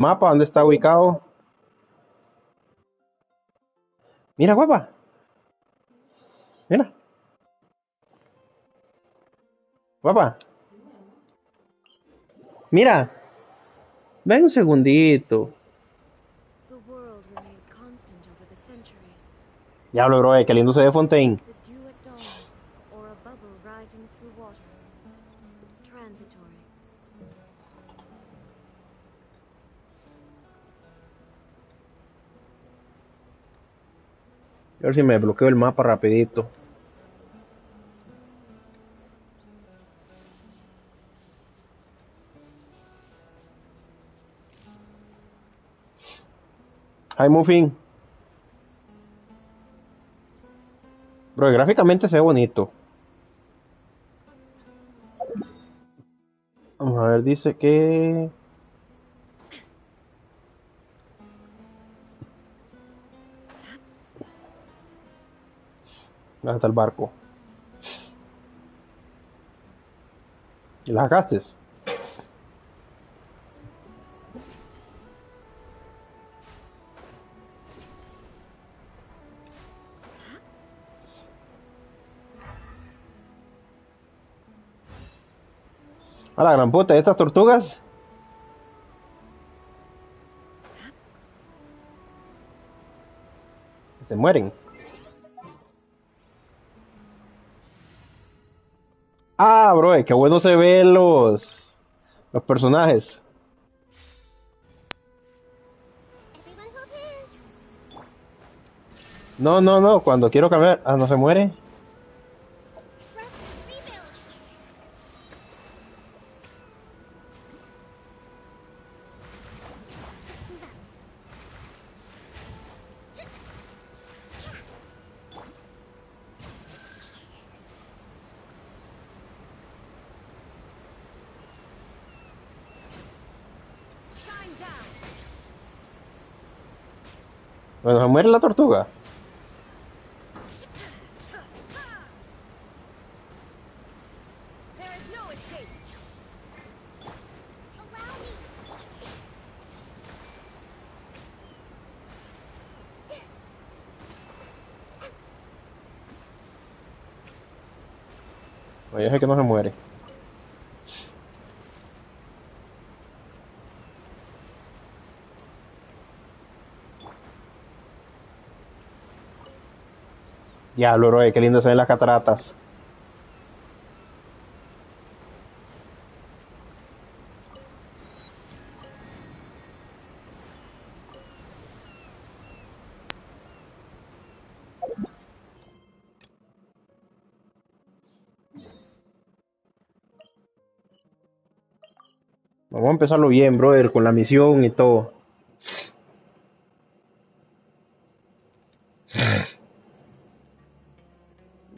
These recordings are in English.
Mapa, ¿dónde está ubicado? Mira, guapa. Mira, guapa. Mira, ven un segundito. The world remains constant over the centuries. Diablo, bro, qué lindo se ve It's Fontaine. like the dew at dawn, or a bubble rising through water. Transitory. A ver si me bloqueo el mapa rapidito. Hi, Muffin. Bro, gráficamente se ve bonito. Vamos a ver, dice que... ¿Dónde está el barco? ¿Y la sacaste? A la gran puta, estas tortugas se mueren. Ah, bro, qué bueno se ven los personajes. No, no, no, cuando quiero cambiar. Ah, no se muere. Bueno, se muere la tortuga. There is no escape. Allow me. Oye, es que no se muere. Diablo, bro, qué lindo se ven las cataratas. Vamos a empezarlo bien, brother, con la misión y todo.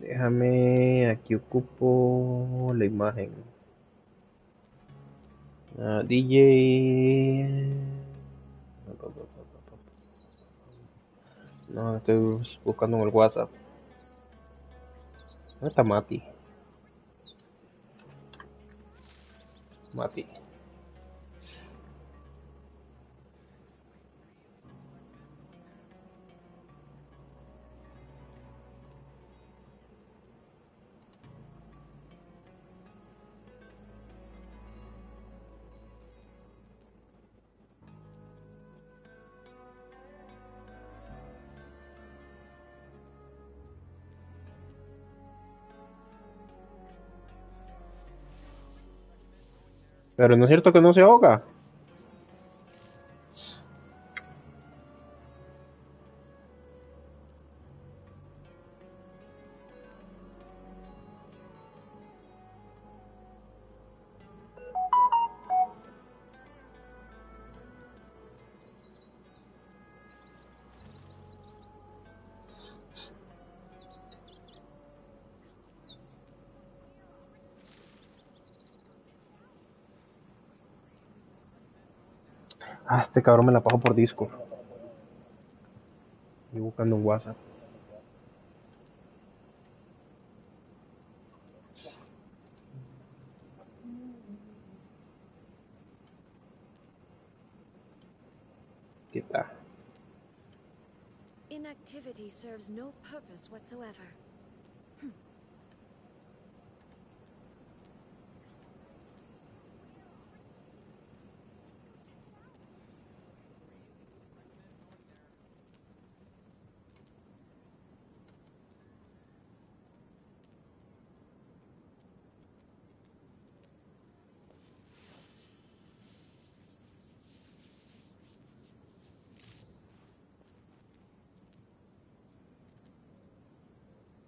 Déjame, aquí ocupo la imagen. DJ. No, estoy buscando en el WhatsApp. ¿Dónde está Mati? Mati. Pero no es cierto que no se ahoga. Ah, este cabrón me la paso por disco. Y buscando en WhatsApp. Aquí está. Inactivity serves no purpose whatsoever.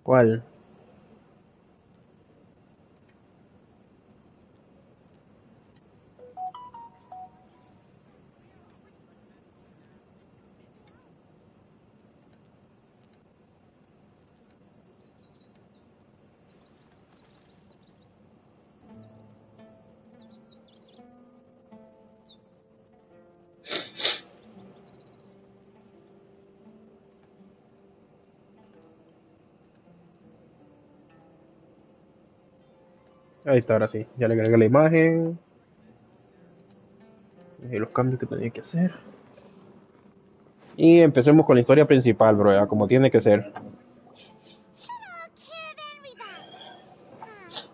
¿Cuál? Ahí está, ahora sí. Ya le agregué la imagen. Y los cambios que tenía que hacer. Y empecemos con la historia principal, bro, ya, como tiene que ser. Hello, caravan rebat. Hi.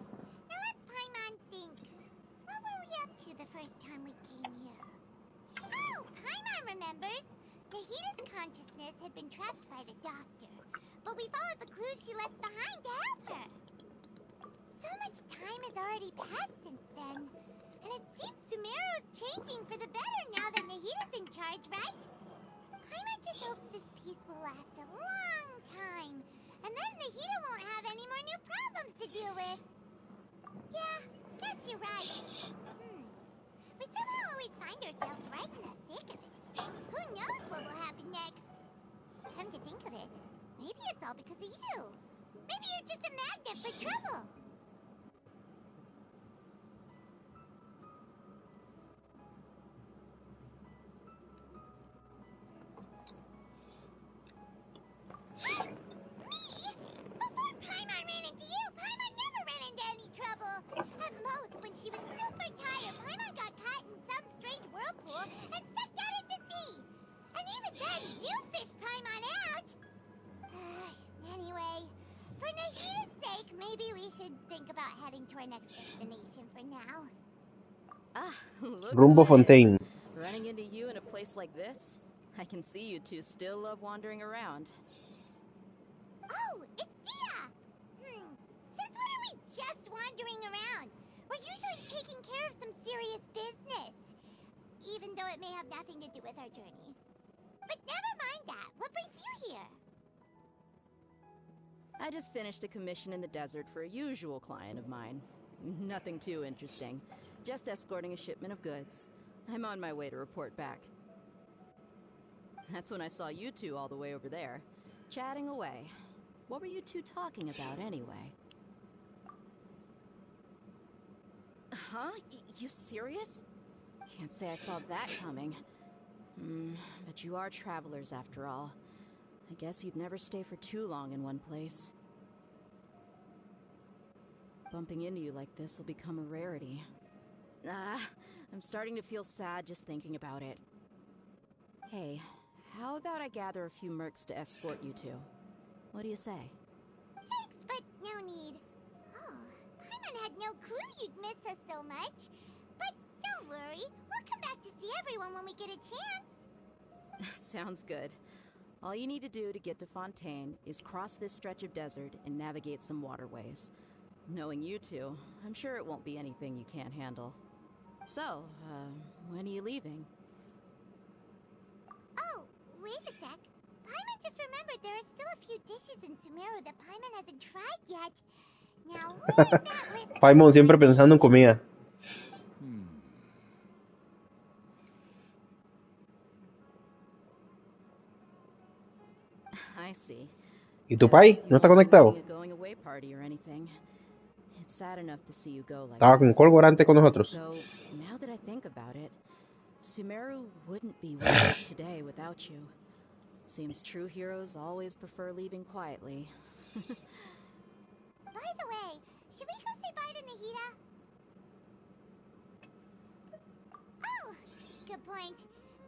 Now let Paimon think. What were we up to the first time we came here? Oh, Paimon remembers. Nahita's consciousness had been trapped by the doctor, but we followed the clues she left behind to help her. So much time has already passed since then, and it seems Sumeru's changing for the better now that Nahita's in charge, right? Paimon just hopes this peace will last a long time, and then Nahita won't have any more new problems to deal with. Yeah, guess you're right. We somehow always find ourselves right in the thick of it. Who knows what will happen next? Come to think of it, maybe it's all because of you. Maybe you're just a magnet for trouble. Before Paimon ran into you, Paimon never ran into any trouble. At most, when she was super tired, Paimon got caught in some strange whirlpool and sucked out into sea. And even then, you fished Paimon out. Anyway, for Nahita's sake, maybe we should think about heading to our next destination for now. Ah, look who Rumbo it is. Fontaine. Running into you in a place like this? I can see you two still love wandering around. Oh, it's Dia! Since when are we just wandering around? We're usually taking care of some serious business. Even though it may have nothing to do with our journey. But never mind that. What brings you here? I just finished a commission in the desert for a usual client of mine. Nothing too interesting. Just escorting a shipment of goods. I'm on my way to report back. That's when I saw you two all the way over there, chatting away. What were you two talking about anyway? Huh? You serious? Can't say I saw that coming. But you are travelers after all. I guess you'd never stay for too long in one place. Bumping into you like this will become a rarity. I'm starting to feel sad just thinking about it. Hey, how about I gather a few mercs to escort you two? What do you say? Thanks, but no need. Oh, Paimon had no clue you'd miss us so much. But don't worry, we'll come back to see everyone when we get a chance. Sounds good. All you need to do to get to Fontaine is cross this stretch of desert and navigate some waterways. Knowing you two, I'm sure it won't be anything you can't handle. So, when are you leaving? Oh, wait a sec. Paimon just remembered there are still a few dishes in Sumeru that Paimon hasn't tried yet. Now, where is that list? Paimon siempre pensando en comida. I see. ¿Y tu pai? Guess you ¿No está won't be conectado? needing a going away party or anything. It's sad enough to see you go like Estaba con this. Colborante con nosotros. Though, now that I think about it, Sumeru wouldn't be what it is today without you. Seems true heroes always prefer leaving quietly. By the way, should we go say bye to Nahita? Oh, good point.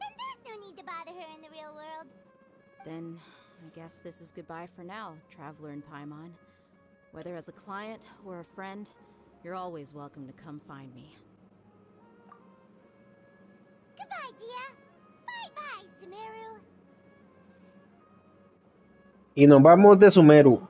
Then there's no need to bother her Then, I guess this is goodbye for now, traveler in Paimon. Whether as a client or a friend, you're always welcome to come find me. Goodbye, Dia. Bye-bye, Sumeru. Y nos vamos de Sumeru.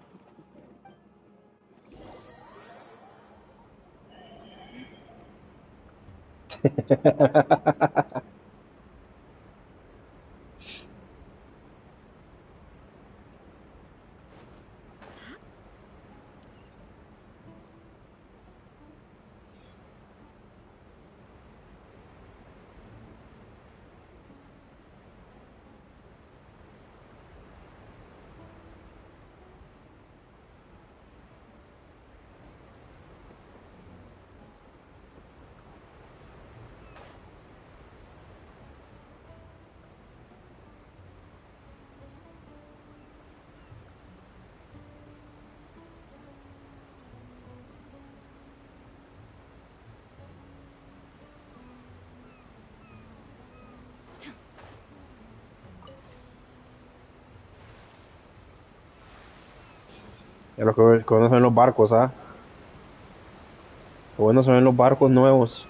Ya lo que bueno son los barcos, ¿ah? Lo bueno son los barcos nuevos.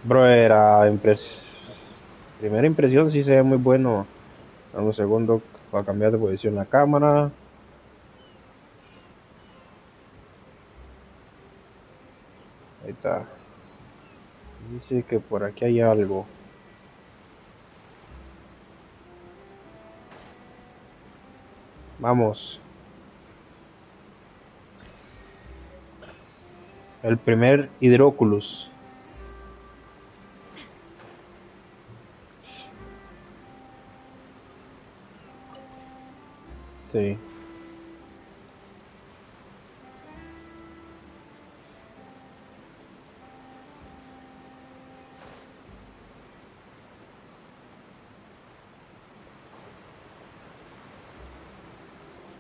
Bro, primera impresión sí se ve muy bueno. Dame un segundo para cambiar de posición la cámara. Ahí está. Dice que por aquí hay algo. Vamos. El primer hidróculus. Sí.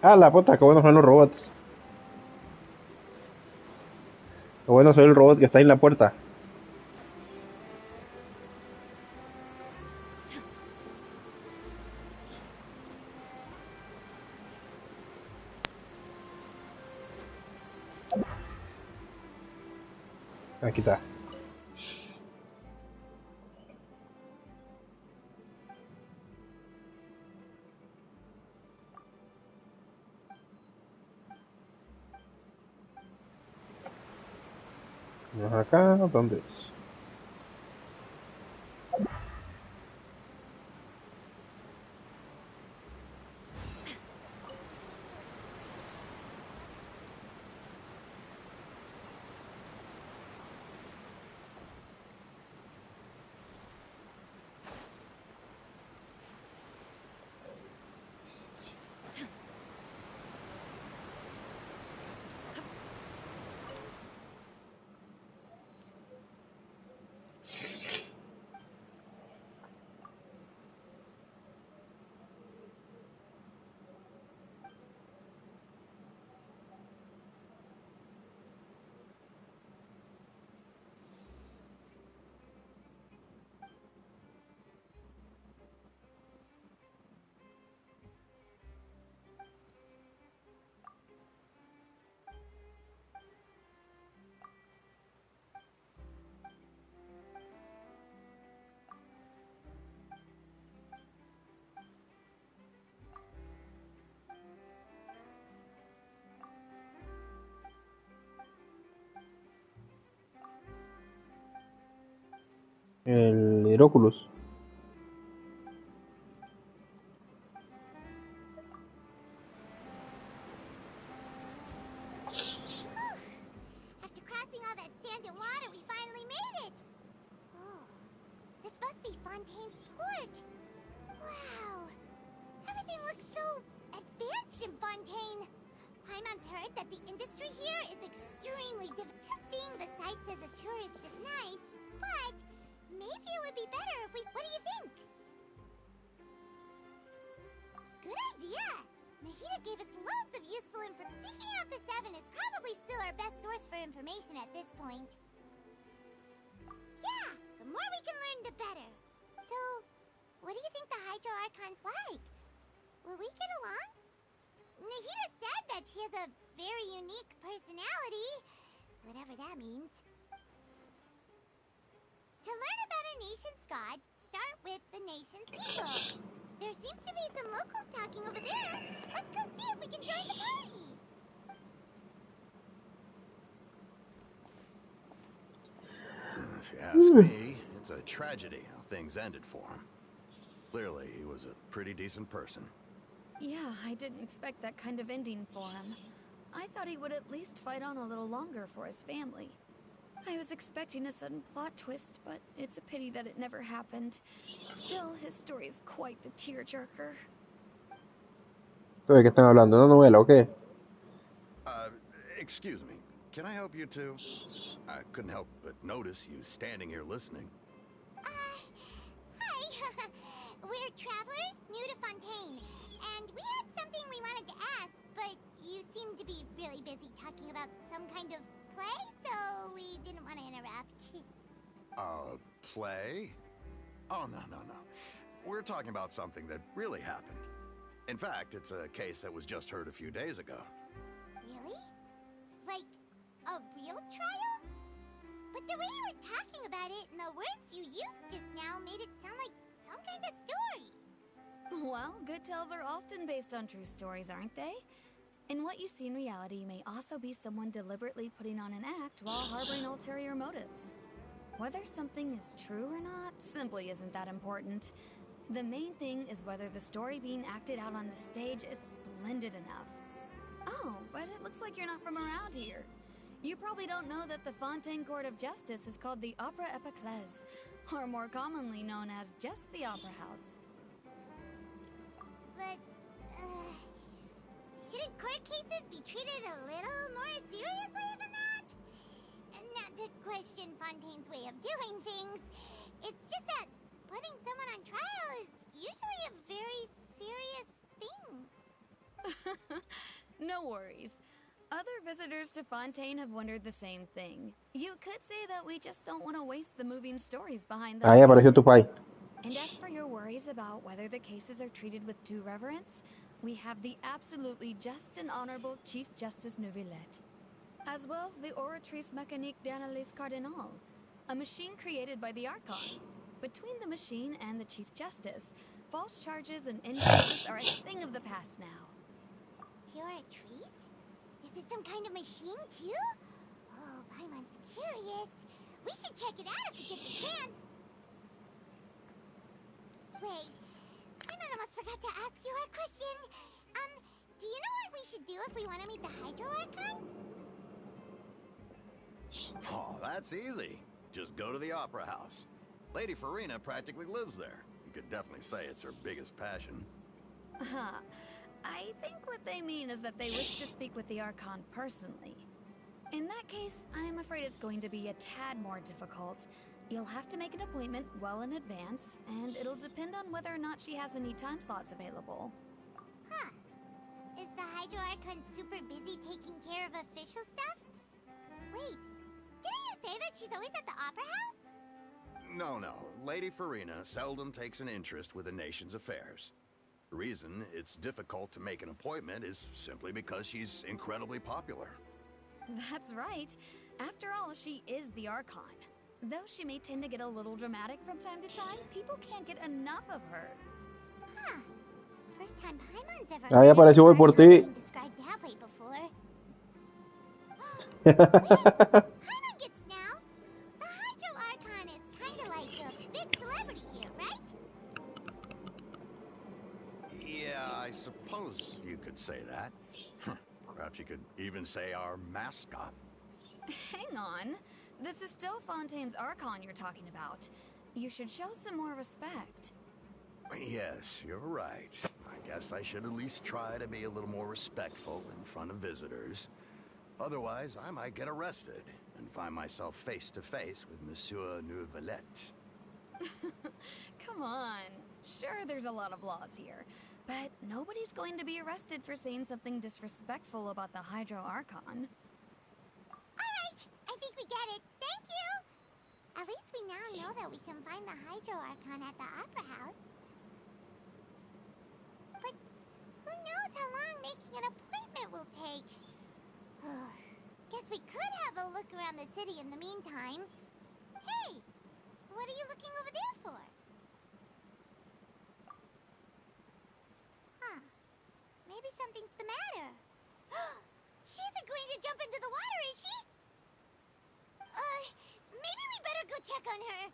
Ah, la puta, qué bueno son los robots. Qué bueno son el robot que está ahí en la puerta. Aquí está. Vamos acá, ¿dónde es? El hidróculus. After crossing all that sand and water, we finally made it! Oh, this must be Fontaine's port! Wow! Everything looks so advanced in Fontaine! Paimon's heard that the industry here is extremely difficult. Just seeing the sights as a tourist is nice, but maybe it would be better if we... What do you think? Good idea! Nahida gave us loads of useful information. Seeking out the Seven is probably still our best source for information at this point. Yeah, the more we can learn, the better. think the Hydro Archon's like? Will we get along? Nahida said that she has a very unique personality, whatever that means. To learn about a nation's god, start with the nation's people. There seems to be some locals talking over there. Let's go see if we can join the party. If you ask me, it's a tragedy how things ended for him. Clearly, he was a pretty decent person. Yeah, I didn't expect that kind of ending for him. I thought he would at least fight on a little longer for his family. I was expecting a sudden plot twist, but it's a pity that it never happened. Still, his story is quite the tearjerker. ¿De qué están hablando? ¿Una novela o qué? Excuse me, can I help you too? I couldn't help but notice you standing here listening. Hi. We're travelers new to Fontaine, and we had something we wanted to ask, but you seem to be really busy talking about some kind of play, so we didn't want to interrupt. Play? Oh, no. We're talking about something that really happened. In fact, it's a case that was just heard a few days ago. Really? Like, a real trial? But the way you were talking about it and the words you used just now made it sound like some kind of story. Well, good tales are often based on true stories, aren't they? And what you see in reality may also be someone deliberately putting on an act while harboring ulterior motives. Whether something is true or not simply isn't that important. The main thing is whether the story being acted out on the stage is splendid enough. Oh, but it looks like you're not from around here. You probably don't know that the Fontaine Court of Justice is called the Opera Epiclese, or more commonly known as just the Opera House. But, shouldn't court cases be treated a little more seriously than that? Not to question Fontaine's way of doing things, it's just that putting someone on trial is usually a very serious thing. No worries. Other visitors to Fontaine have wondered the same thing. You could say that we just don't want to waste the moving stories behind those Ahí apareció tu cases. pai. And as for your worries about whether the cases are treated with due reverence, we have the absolutely just and honorable Chief Justice Neuvillette, as well as the Oratrice Mécanique d'Analyse Cardinal, a machine created by the Archon. Between the machine and the Chief Justice, false charges and injustice are a thing of the past now. Oratrice? Is it some kind of machine too? Oh, Paimon's curious. We should check it out if we get the chance. Wait, Paimon almost forgot to ask you our question. Do you know what we should do if we want to meet the Hydro Archon? Oh, that's easy. Just go to the Opera House. Lady Farina practically lives there. You could definitely say it's her biggest passion. I think what they mean is that they wish to speak with the Archon personally. In that case, I'm afraid it's going to be a tad more difficult. You'll have to make an appointment well in advance, and it'll depend on whether or not she has any time slots available. Huh. Is the Hydro Archon super busy taking care of official stuff? Wait, didn't you say that she's always at the Opera House? No. Lady Farina seldom takes an interest with the nation's affairs. The reason it's difficult to make an appointment is simply because she's incredibly popular. That's right. After all, she is the Archon. Though she may tend to get a little dramatic from time to time, people can't get enough of her. Huh. First time Paimon's ever Ahí apareció Voy por ti. described that way before. Wait, Paimon gets now. The Hydro Archon is kinda like a big celebrity here, right? Yeah, I suppose you could say that. Perhaps you could even say our mascot. Hang on. This is still Fontaine's Archon you're talking about. You should show some more respect. Yes, you're right. I guess I should at least try to be a little more respectful in front of visitors. Otherwise, I might get arrested and find myself face to face with Monsieur Neuvillette. Come on. Sure, there's a lot of laws here, but nobody's going to be arrested for saying something disrespectful about the Hydro Archon. Alright, I think we get it. Thank you! At least we now know that we can find the Hydro Archon at the Opera House. guess we could have a look around the city in the meantime. Hey, what are you looking over there for? Huh. Maybe something's the matter. She isn't going to jump into the water, is she? Maybe we better go check on her.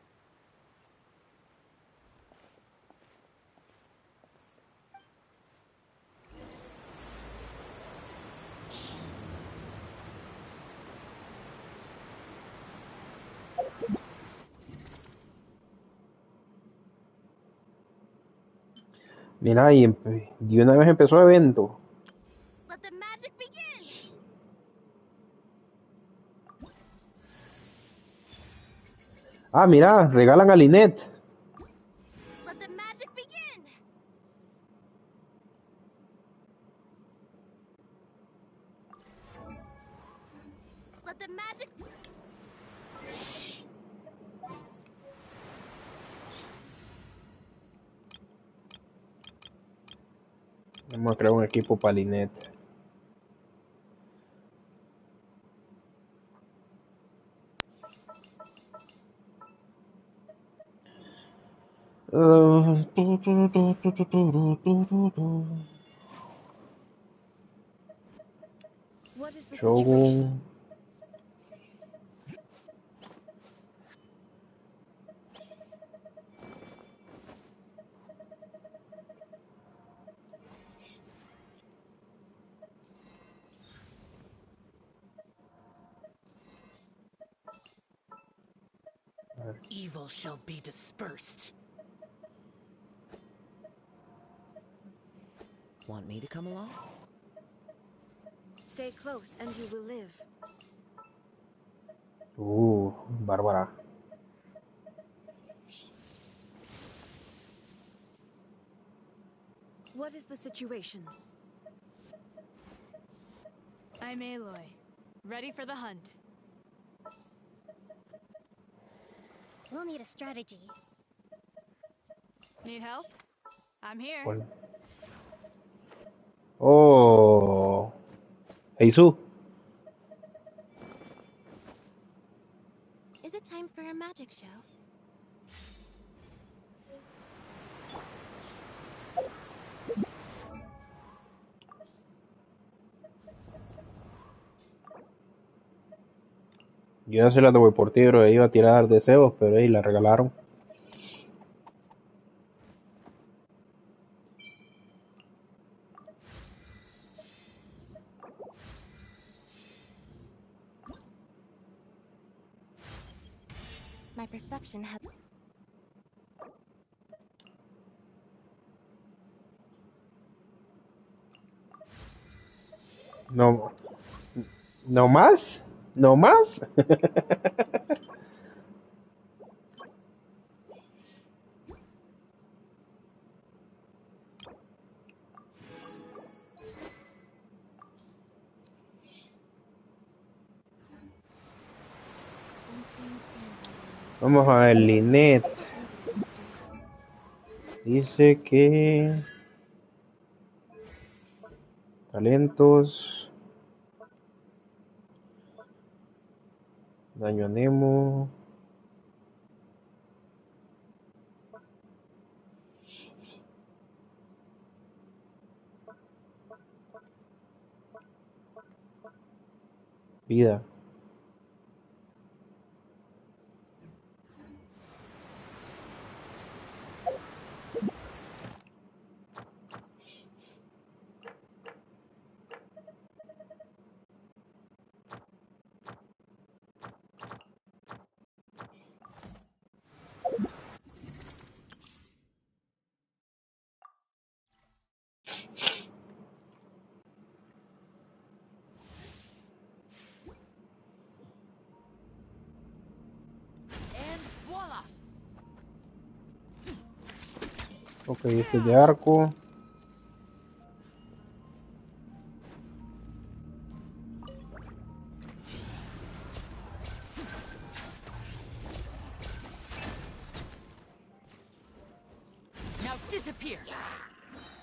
Mira, y de una vez empezó el evento. Let the magic begin! Ah, mira, regalan a Lynette. Let the magic begin! Let the magic... Vamos a crear un equipo para Lynette. What is the situation? Shogun. Evil shall be dispersed. Want me to come along? Stay close and you will live. Bárbara. What is the situation? I'm Aloy. Ready for the hunt. We'll need a strategy. Need help? I'm here. ¿Cuál? Oh. Jesús. Is it time for a magic show? Yo ya se la doy por tiro, iba a tirar deseos, pero ahí la regalaron. My perception has... No, no más, no más. Vamos a ver, Lynette. Dice que talentos, daño a Nemo, vida. And voila! Ok, este es de arco. Now disappear.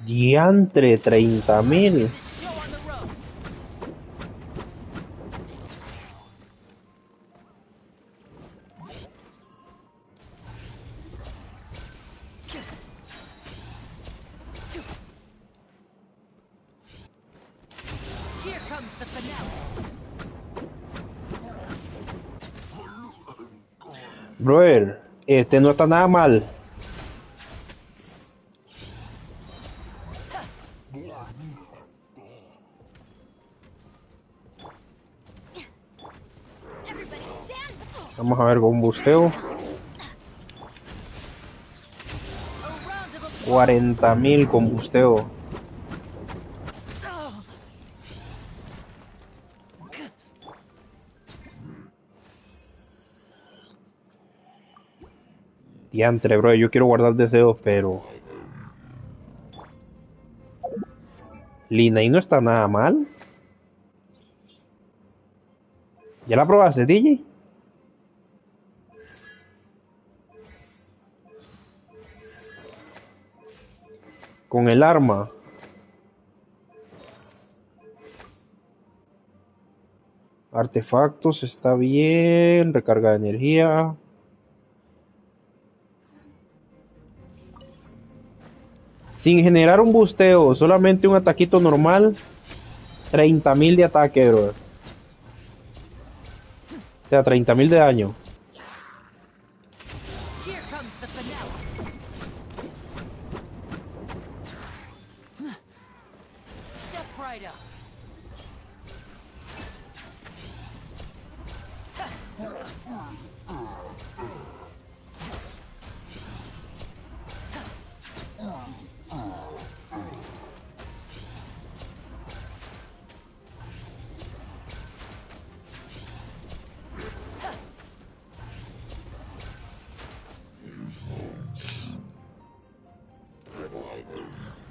Diantre, 30,000. This show on the road. Brother, este no está nada mal. Vamos a ver con un busteo. 40.000 con busteo. Diantre, bro, yo quiero guardar deseos, pero... Lina, y no está nada mal. ¿Ya la probaste, DJ? Con el arma. Artefactos está bien. Recarga de energía. Sin generar un busteo, solamente un ataquito normal. 30.000 de ataque, bro. O sea, 30.000 de daño. Here comes the finale. Step right up.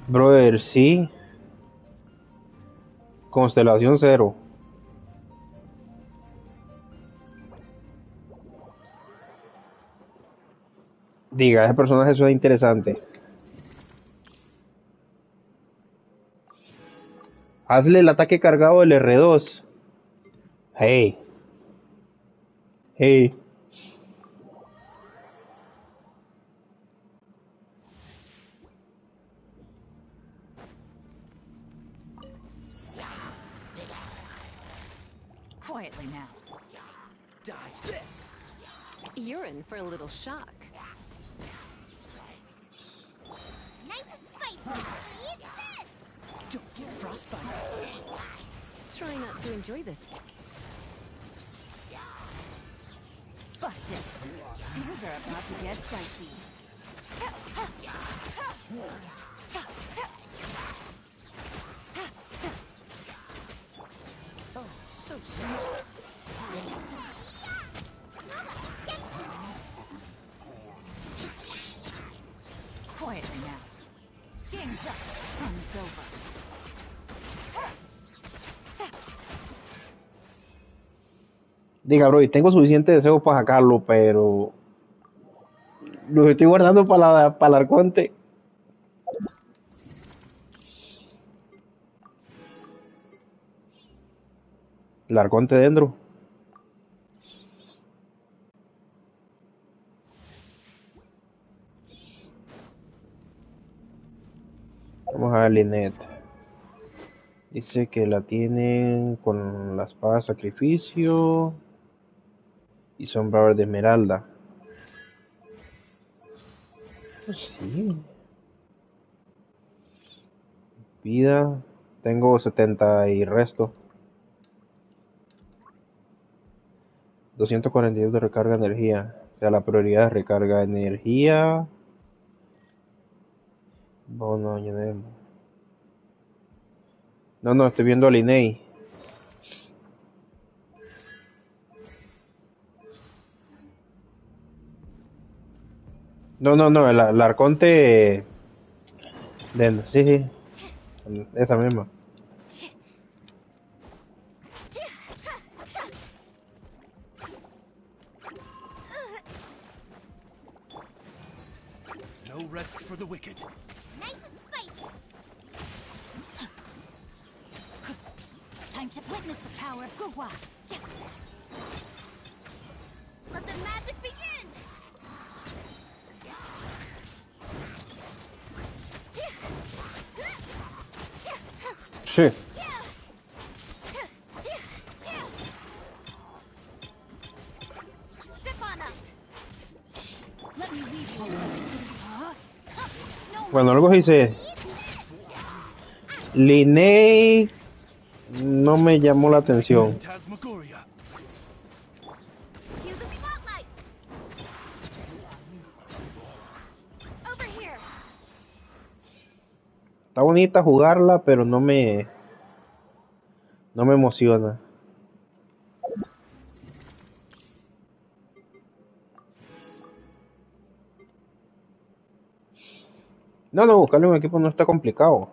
Brother, sí. Constelación 0. Diga, ese personaje suena interesante. Hazle el ataque cargado del R2. Hey. Hey. Quietly now. Dodge this. You're in for a little shock. Nice and spicy. Eat this! Don't get frostbite. Try not to enjoy this. Busted. Things are about to get dicey. Oh, so smart. Quietly now. Game's up. Fun's over. Diga, bro, y tengo suficiente deseo para sacarlo, pero... Los estoy guardando para el arconte. El arconte dentro. Vamos a ver Linet. Dice que la tienen con la espada de sacrificio y sombra verde esmeralda. Pues sí. Vida. Tengo 70 y resto. 242 de recarga de energía. O sea, la prioridad es recarga de energía. No, añadimos. No, estoy viendo a Linei. No, el arconte... sí, esa misma. No rest for the wicked. Nice and spicy. Time to witness the power of Gugwa. Let the magic begin. Sí. Step on up. Bueno, algo dice. Linnea no me llamó la atención. Phantasmagoria. Cue the spotlight. Over here. Está bonita jugarla, pero no me emociona. No, buscarle un equipo no está complicado.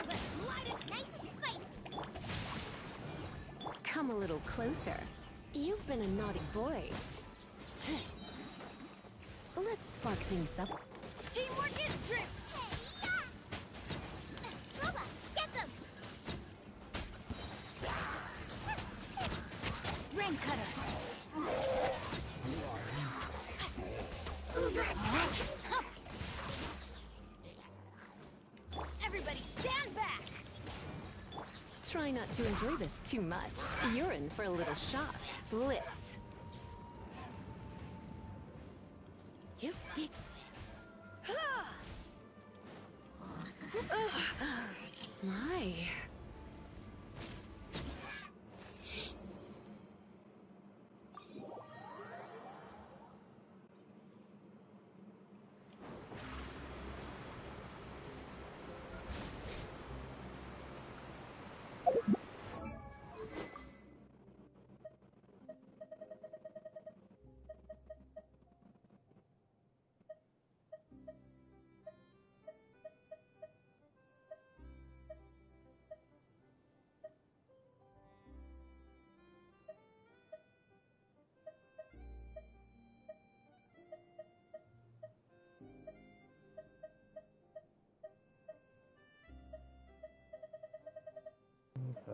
Let's light it nice and spicy. Come a little closer. You've been a naughty boy. Let's spark things up. Teamwork is strength. Loba, get them. Rain cutter. Everybody stand back. Try not to enjoy this too much. You're in for a little shock. Blitz. My.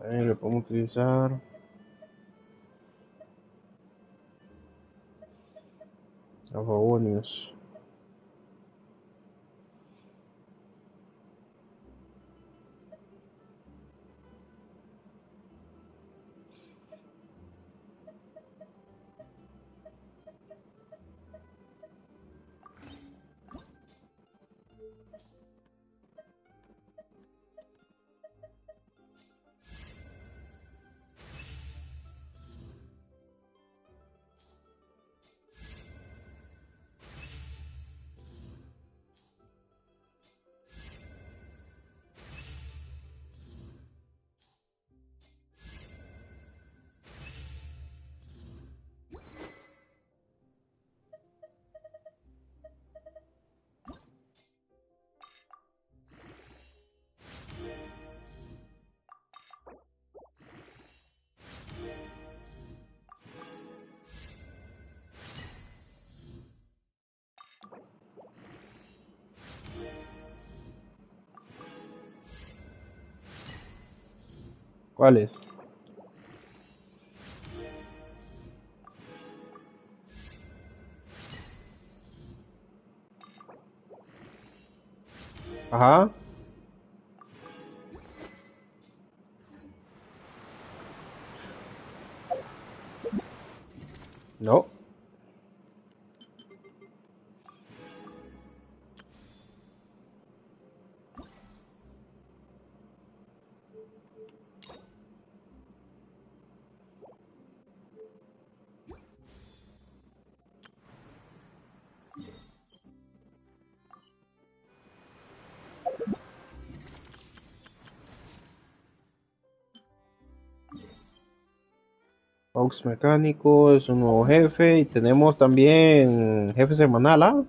Ahí lo podemos utilizar. Afabonios. ¿Cuáles? Ajá. No. Aux mecánico es un nuevo jefe y tenemos también jefe semanal, ¿ah?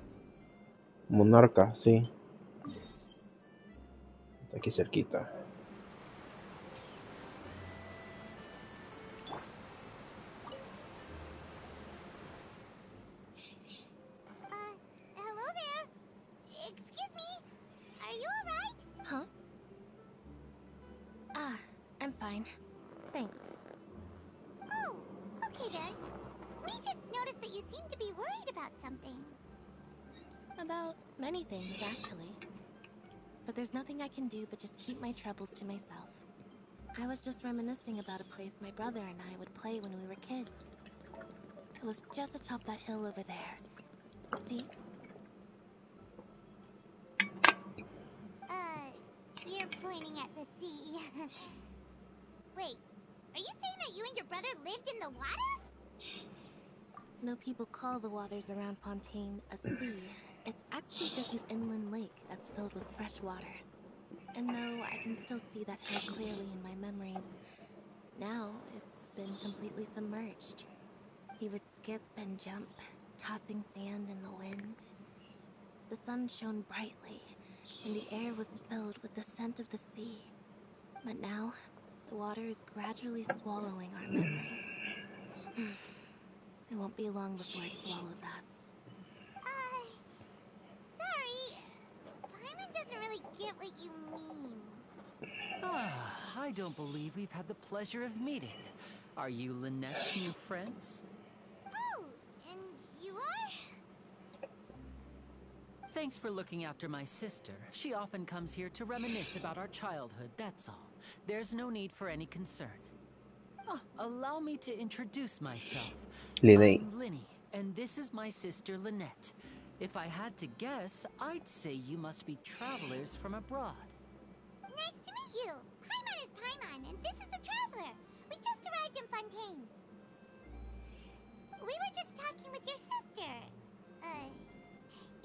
Monarca, sí. Está aquí cerquita. Hello there. Excuse me. Are you alright? Huh? I'm fine. Thanks. Oh, okay then. We just noticed that you seem to be worried about something. About many things, actually. But there's nothing I can do but just keep my troubles to myself. I was just reminiscing about a place my brother and I would play when we were kids. It was just atop that hill over there. See? You're pointing at the sea. Wait, are you saying that you and your brother lived in the water? No, people call the waters around Fontaine a sea. It's actually just an inland lake that's filled with fresh water. And no, I can still see that hill clearly in my memories. Now, it's been completely submerged. He would skip and jump, tossing sand in the wind. The sun shone brightly, and the air was filled with the scent of the sea. But now, the water is gradually swallowing our memories. It won't be long before it swallows us. Sorry. Paimon doesn't really get what you mean. I don't believe we've had the pleasure of meeting. Are you Lynette's new friends? Oh, and you are? Thanks for looking after my sister. She often comes here to reminisce about our childhood, that's all. There's no need for any concern. Allow me to introduce myself. Linné. I'm Linny, and this is my sister Lynette. If I had to guess, I'd say you must be travelers from abroad. Nice to meet you. Paimon is Paimon, and this is the Traveler. We just arrived in Fontaine. We were just talking with your sister.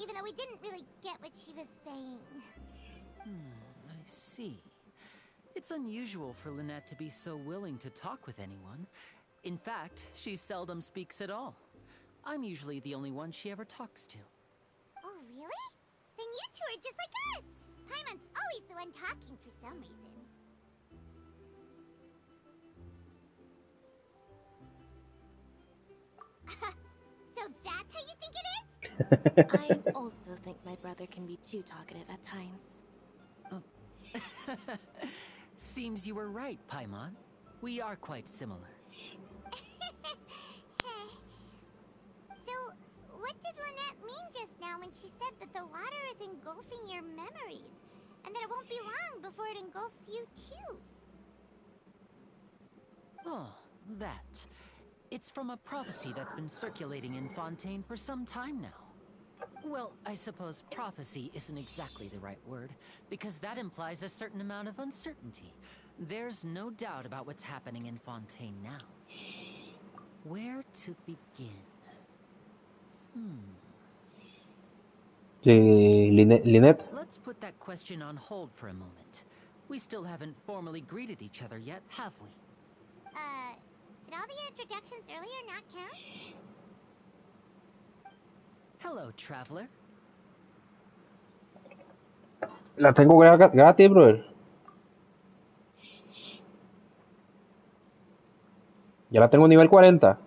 Even though we didn't really get what she was saying. I see. It's unusual for Lynette to be so willing to talk with anyone. In fact, she seldom speaks at all. I'm usually the only one she ever talks to. Oh, really? Then you two are just like us! Paimon's always the one talking for some reason. So that's how you think it is? I also think my brother can be too talkative at times. Seems you were right, Paimon. We are quite similar. So, what did Lynette mean just now when she said that the water is engulfing your memories? And that it won't be long before it engulfs you too? Oh, that. It's from a prophecy that's been circulating in Fontaine for some time now. Well, I suppose prophecy isn't exactly the right word, because that implies a certain amount of uncertainty. There's no doubt about what's happening in Fontaine now. Where to begin? Lynette. Let's put that question on hold for a moment. We still haven't formally greeted each other yet, have we? Did all the introductions earlier not count? Hello, traveler. La tengo gratis, brother. Ya la tengo nivel 40.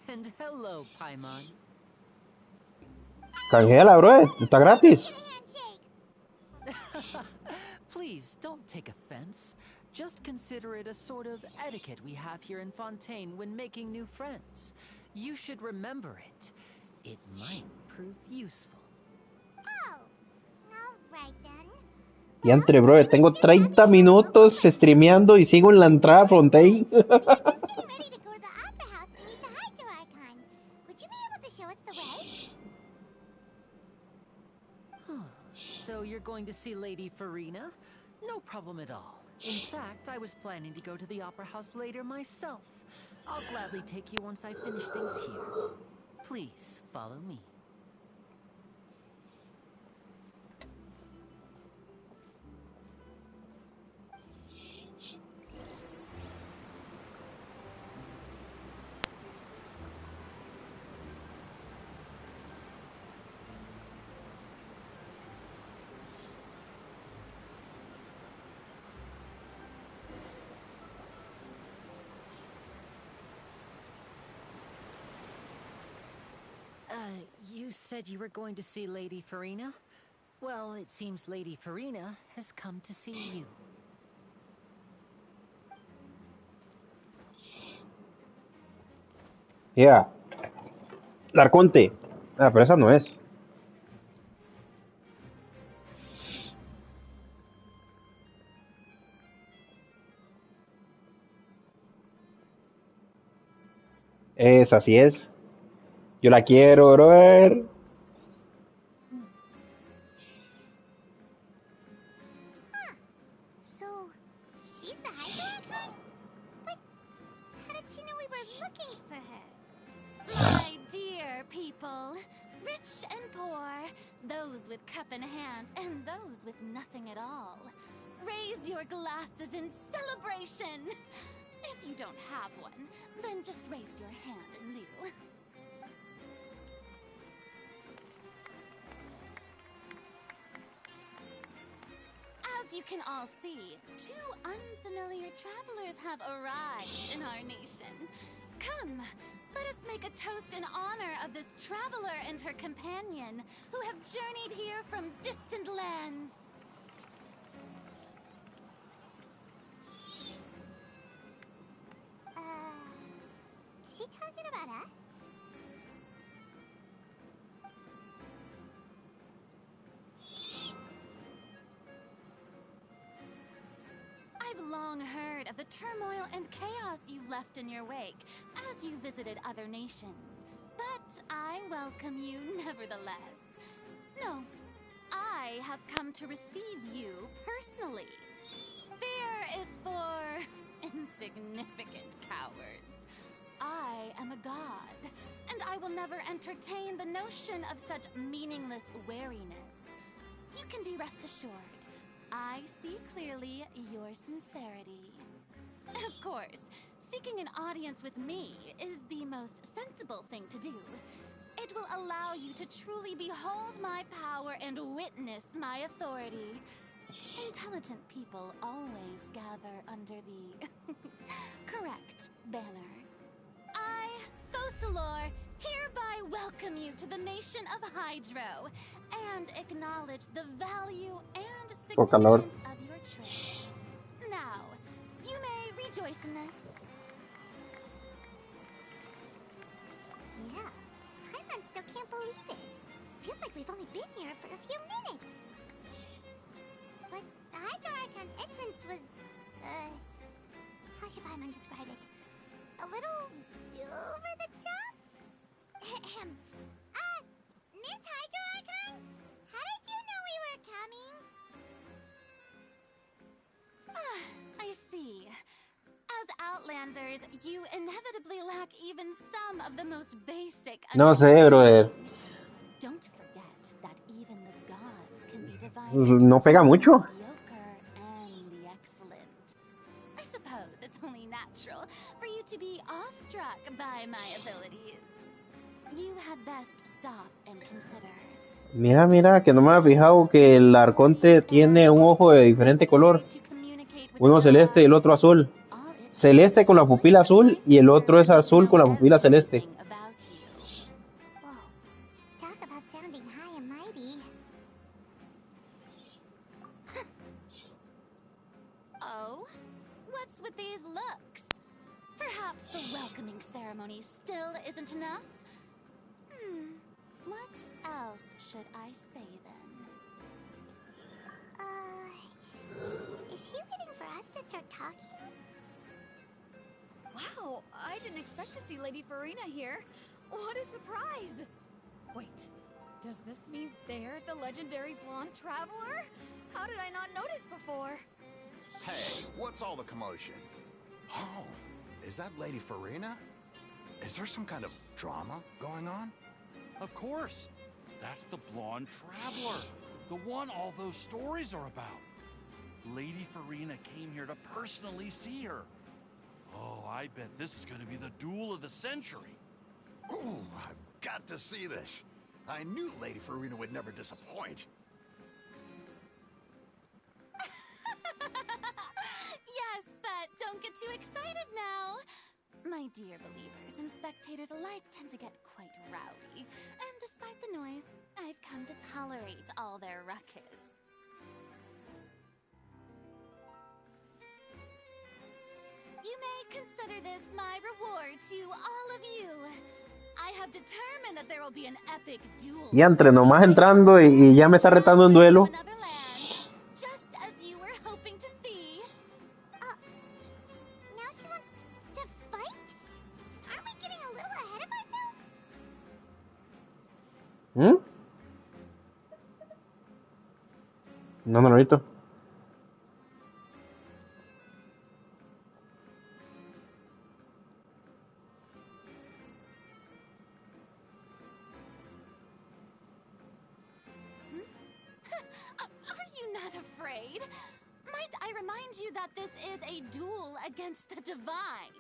And hello, Paimon. Canjela, bro. Está gratis. Please, don't take offense. Just consider it a sort of etiquette we have here in Fontaine when making new friends. You should remember it. It might prove useful. Oh, alright then. Y entre, bro, tengo 30 minutos streameando y sigo en la entrada Fontaine. We're just getting ready to go to the Opera House to meet the Hydro Archon. Would you be able to show us the way? So you're going to see Lady Farina? No problem at all. In fact, I was planning to go to the Opera House later myself. I'll gladly take you once I finish things here. Please, follow me. You said you were going to see Lady Farina? Well, it seems Lady Farina has come to see you. Yeah. La Arconte. Ah, pero esa no es. Así es. Yo la quiero, brother. So, she's the Hydro Archon? But how did she know we were looking for her? My dear people, rich and poor, those with cup in hand and those with nothing at all, raise your glasses in celebration. If you don't have one, then just raise your hand in lieu. As you can all see, two unfamiliar travelers have arrived in our nation. Come, let us make a toast in honor of this traveler and her companion, who have journeyed here from distant lands. Is she talking about us? I've long heard of the turmoil and chaos you've left in your wake as you visited other nations. But I welcome you nevertheless. No, I have come to receive you personally. Fear is for insignificant cowards. I am a god, and I will never entertain the notion of such meaningless wariness. You can be rest assured, I see clearly your sincerity. Of course, seeking an audience with me is the most sensible thing to do. It will allow you to truly behold my power and witness my authority. Intelligent people always gather under the correct banner. I, Fosalor, hereby welcome you to the nation of Hydro and acknowledge the value and Por calor. significance of your trade. Now, you may rejoice in this. Yeah, Paimon still can't believe it. Feels like we've only been here for a few minutes. But the Hydro Archon's entrance was, how should Paimon describe it? A little over the top? Miss Hydro Archon? How did you know we were coming? I see. As Outlanders, you inevitably lack even some of the most basic No sé, brother. Don't forget that even the gods can be divided No pega into mucho. the mediocre and the excellent. I suppose it's only natural for you to be awestruck by my abilities. You had best stop and consider. Mira, mira, que no me había fijado que el arconte tiene un ojo de diferente color. Uno celeste y el otro azul. Celeste con la pupila azul y el otro es azul con la pupila celeste. Whoa, talk about sounding high and mighty. Oh? What's with these looks? Perhaps the welcoming ceremony still isn't enough? What else should I say then? Is she waiting for us to start talking? Wow, I didn't expect to see Lady Farina here. What a surprise! Wait, does this mean they're the legendary blonde traveler? How did I not notice before? Hey, what's all the commotion? Oh, is that Lady Farina? Is there some kind of drama going on? Of course. That's the blonde traveler. The one all those stories are about. Lady Farina came here to personally see her. Oh, I bet this is going to be the duel of the century. Ooh, I've got to see this. I knew Lady Farina would never disappoint. Yes, but don't get too excited now. My dear believers and spectators alike tend to get quite rowdy, and despite the noise, I've come to tolerate all their ruckus. You may consider this my reward to all of you. I have determined that there will be an epic duel. Y entre nomás entrando y ya me está retando en duelo. Just as you were hoping to see. Now she wants to fight? Aren't we getting a little No, no lo he visto. Are you not afraid? Might I remind you that this is a duel against the divine?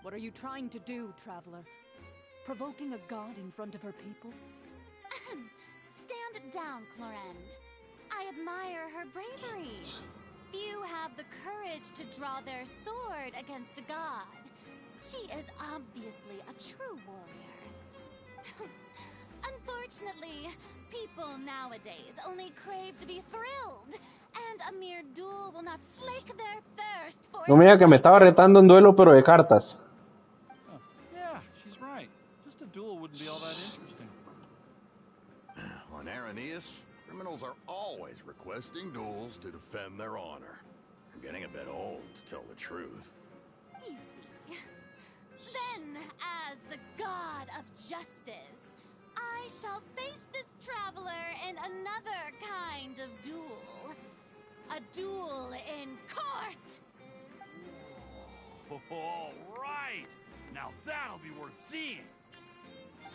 What are you trying to do, traveler? Provoking a god in front of her people? Stand down, Clorend. I admire her bravery. Few have the courage to draw their sword against a god. She is obviously a true warrior. Unfortunately, people nowadays only crave to be thrilled, and a mere duel will not slake their thirst for No, mira que me estaba retando en duelo, pero de cartas. Yeah, she's right. Just a duel wouldn't be all that interesting. On Araneus, criminals are always requesting duels to defend their honor. They're getting a bit old, to tell the truth. You see. Then, as the god of justice, I shall face this traveler in another kind of duel. A duel in court! All right! Now that'll be worth seeing!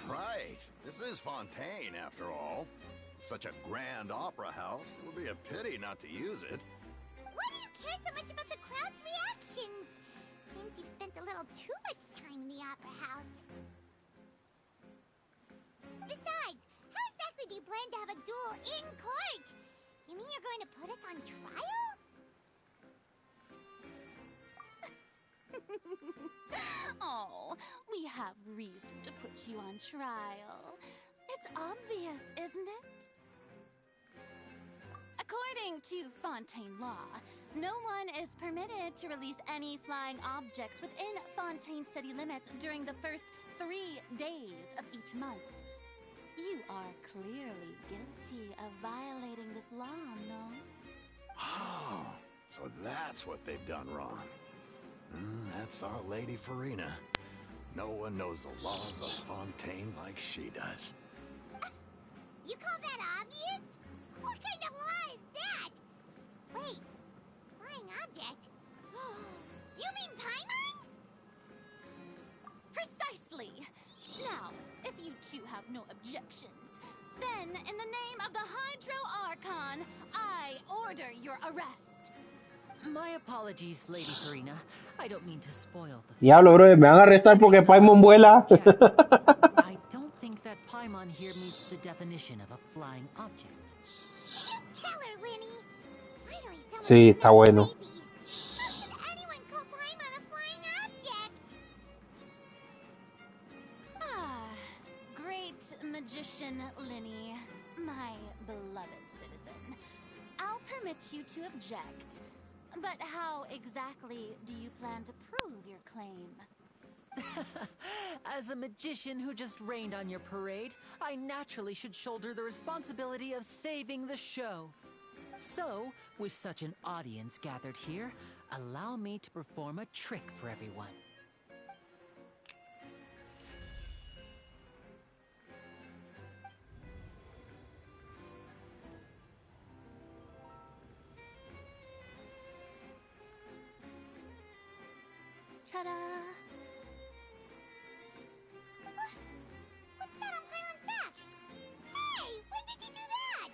Right. This is Fontaine, after all. Such a grand opera house, it would be a pity not to use it. Why do you care so much about the crowd's reactions? Seems you've spent a little too much time in the opera house. Besides, how exactly do you plan to have a duel in court? You mean you're going to put us on trial? Oh, we have reason to put you on trial. It's obvious, isn't it? According to Fontaine law, no one is permitted to release any flying objects within Fontaine city limits during the first 3 days of each month. You are clearly guilty of violating this law, no? Oh, so that's what they've done wrong. That's Our Lady Farina. No one knows the laws of Fontaine like she does. You call that obvious? What kind of law is that? Wait, flying object? You mean Paimon? Precisely! Now, if you two have no objections, then in the name of the Hydro Archon, I order your arrest. My apologies, Lady Farina. I don't mean to spoil the... Diablo, bro, me van a arrestar porque Paimon vuela. I don't think that Paimon here meets the definition of a flying object. You tell her, Linny. Finally, someone Sí, está bueno. crazy. How could anyone call Paimon a flying object? Ah, great magician Linny, my beloved citizen. I'll permit you to object. But how exactly do you plan to prove your claim? As a magician who just rained on your parade, I naturally should shoulder the responsibility of saving the show. So, with such an audience gathered here, allow me to perform a trick for everyone. Ta-da! What's that on Paimon's back? Hey, when did you do that?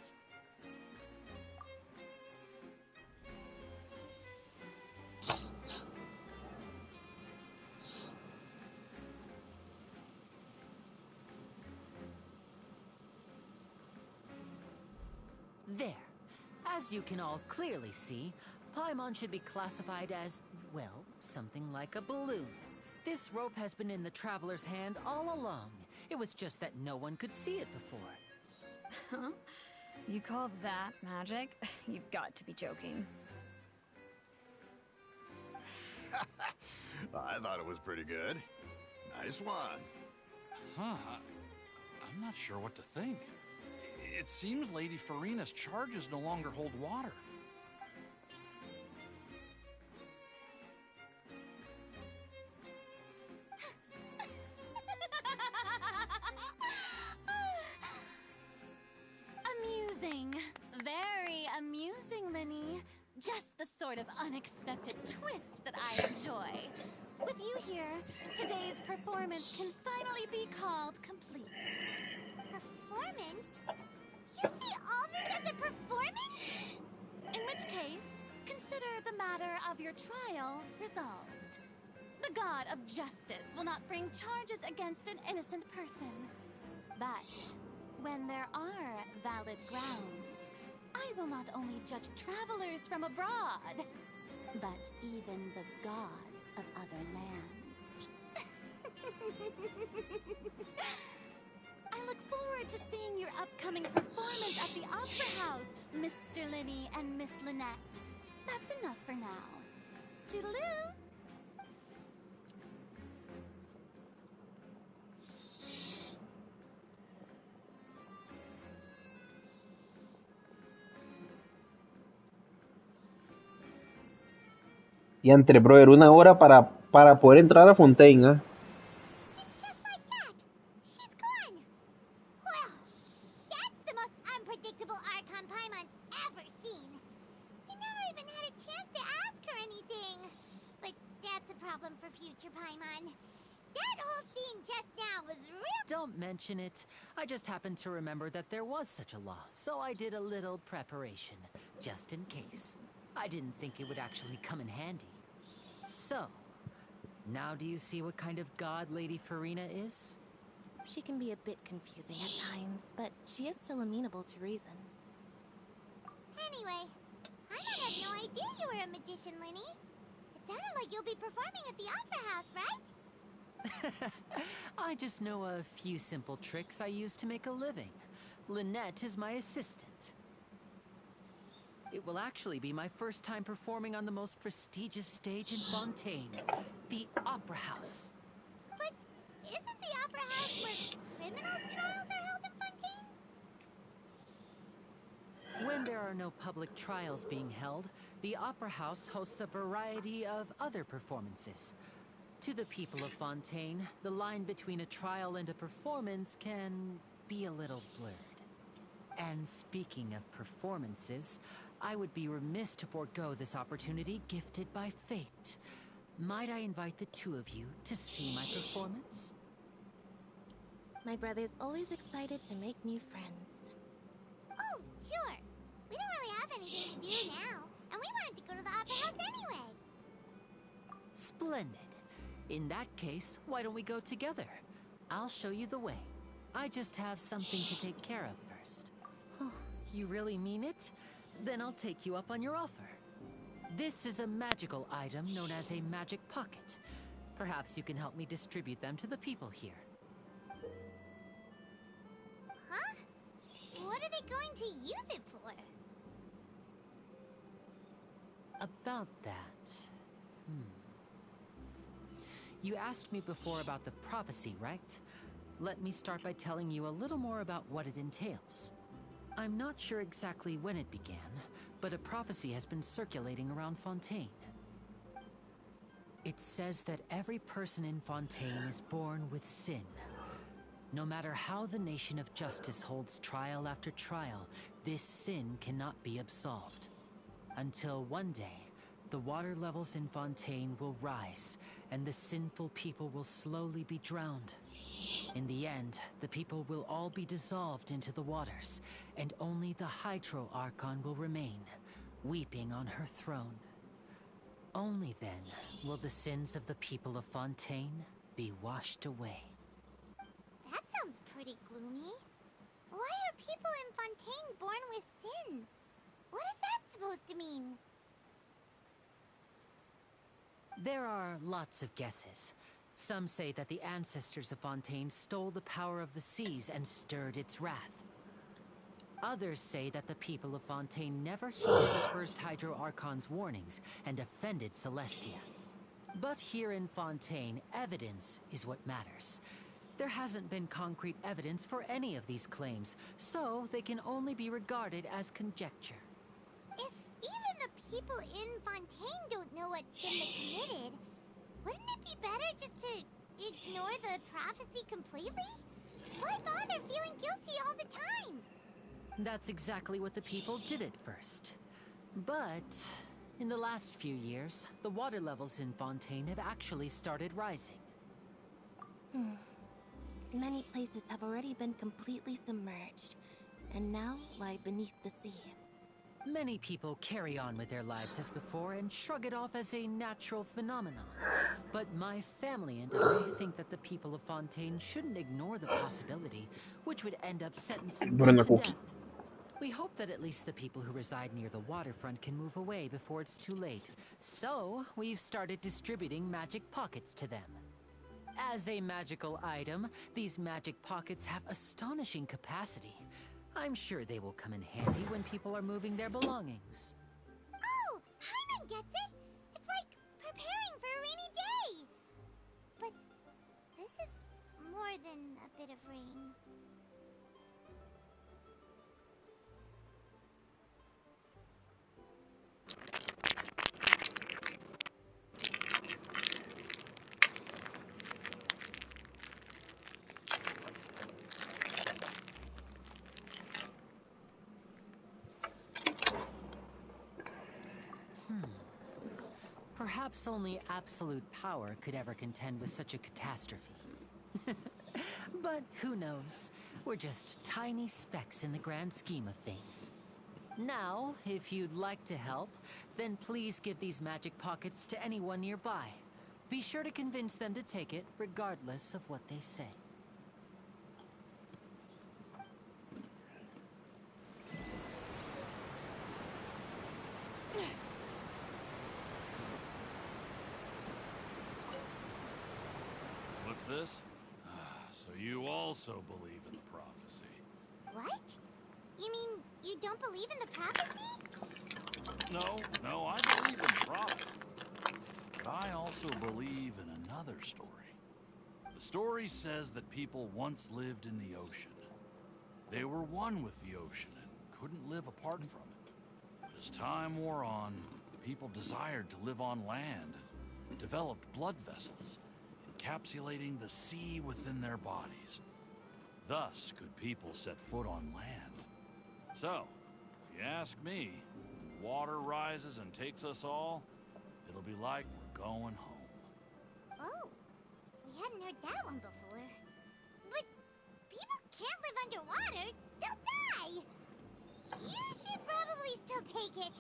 There. As you can all clearly see, Paimon should be classified as, well, something like a balloon. This rope has been in the traveler's hand all along. It was just that no one could see it before. Huh? You call that magic? You've got to be joking. I thought it was pretty good. Nice one. Huh. I'm not sure what to think. It seems Lady Farina's charges no longer hold water. Amusing. Very sort of unexpected twist that I enjoy. With you here, today's performance can finally be called complete. Performance? You see all this as a performance? In which case, consider the matter of your trial resolved. The god of justice will not bring charges against an innocent person. But when there are valid grounds, I will not only judge travelers from abroad, but even the gods of other lands. I look forward to seeing your upcoming performance at the Opera House, Mr. Linny and Miss Lynette. That's enough for now. Toodaloo! Y entre, brother, 1 hora para poder entrar a Fontaine, ¿eh? Just like that, she's gone. Well, that's the most unpredictable Archon Paimon's ever seen. You never even had a chance to ask her anything. But that's a problem for future Paimon. That whole scene just now was real. Don't mention it. I just happened to remember that there was such a law, so I did a little preparation, just in case. I didn't think it would actually come in handy. So, now do you see what kind of god Lady Farina is? She can be a bit confusing at times, but she is still amenable to reason. Anyway, Paimon had no idea you were a magician, Linny. It sounded like you'll be performing at the Opera House, right? I just know a few simple tricks I use to make a living. Lynette is my assistant. It will actually be my first time performing on the most prestigious stage in Fontaine, the Opera House. But isn't the Opera House where criminal trials are held in Fontaine? When there are no public trials being held, the Opera House hosts a variety of other performances. To the people of Fontaine, the line between a trial and a performance can be a little blurred. And speaking of performances, I would be remiss to forego this opportunity gifted by fate. Might I invite the two of you to see my performance? My brother's always excited to make new friends. Oh, sure. We don't really have anything to do now, and we wanted to go to the Opera House anyway. Splendid. In that case, why don't we go together? I'll show you the way. I just have something to take care of first. You really mean it? Then I'll take you up on your offer. This is a magical item known as a magic pocket. Perhaps you can help me distribute them to the people here. Huh? What are they going to use it for? About that... You asked me before about the prophecy, right? Let me start by telling you a little more about what it entails. I'm not sure exactly when it began, but a prophecy has been circulating around Fontaine. It says that every person in Fontaine is born with sin. No matter how the nation of justice holds trial after trial, this sin cannot be absolved. Until one day, the water levels in Fontaine will rise, and the sinful people will slowly be drowned. In the end, the people will all be dissolved into the waters, and only the Hydro Archon will remain, weeping on her throne. Only then will the sins of the people of Fontaine be washed away. That sounds pretty gloomy. Why are people in Fontaine born with sin? What is that supposed to mean? There are lots of guesses. Some say that the ancestors of Fontaine stole the power of the seas and stirred its wrath. Others say that the people of Fontaine never heeded the first Hydro Archon's warnings and offended Celestia. But here in Fontaine, evidence is what matters. There hasn't been concrete evidence for any of these claims, so they can only be regarded as conjecture. If even the people in Fontaine don't know what sin they committed, wouldn't it be better just to ignore the prophecy completely? Why bother feeling guilty all the time? That's exactly what the people did at first. But In the last few years, the water levels in Fontaine have actually started rising. Many places have already been completely submerged, and now lie beneath the sea. Many people carry on with their lives as before and shrug it off as a natural phenomenon. But my family and I think that the people of Fontaine shouldn't ignore the possibility, which would end up sentencing them to death. We hope that at least the people who reside near the waterfront can move away before it's too late. So, we've started distributing magic pockets to them. As a magical item, these magic pockets have astonishing capacity. I'm sure they will come in handy when people are moving their belongings. Oh, Paimon gets it! It's like preparing for a rainy day! But this is more than a bit of rain. Perhaps only absolute power could ever contend with such a catastrophe. But who knows? We're just tiny specks in the grand scheme of things. Now, if you'd like to help, then please give these magic pockets to anyone nearby. Be sure to convince them to take it, regardless of what they say. What's this? So you also believe in the prophecy? What? You mean you don't believe in the prophecy? No, I believe in prophecy. But I also believe in another story. The story says that people once lived in the ocean. They were one with the ocean and couldn't live apart from it. But as time wore on, people desired to live on land and developed blood vessels, encapsulating the sea within their bodies. Thus could people set foot on land. So, if you ask me, when water rises and takes us all, it'll be like we're going home. Oh, we hadn't heard that one before. But people can't live underwater. They'll die. You should probably still take it.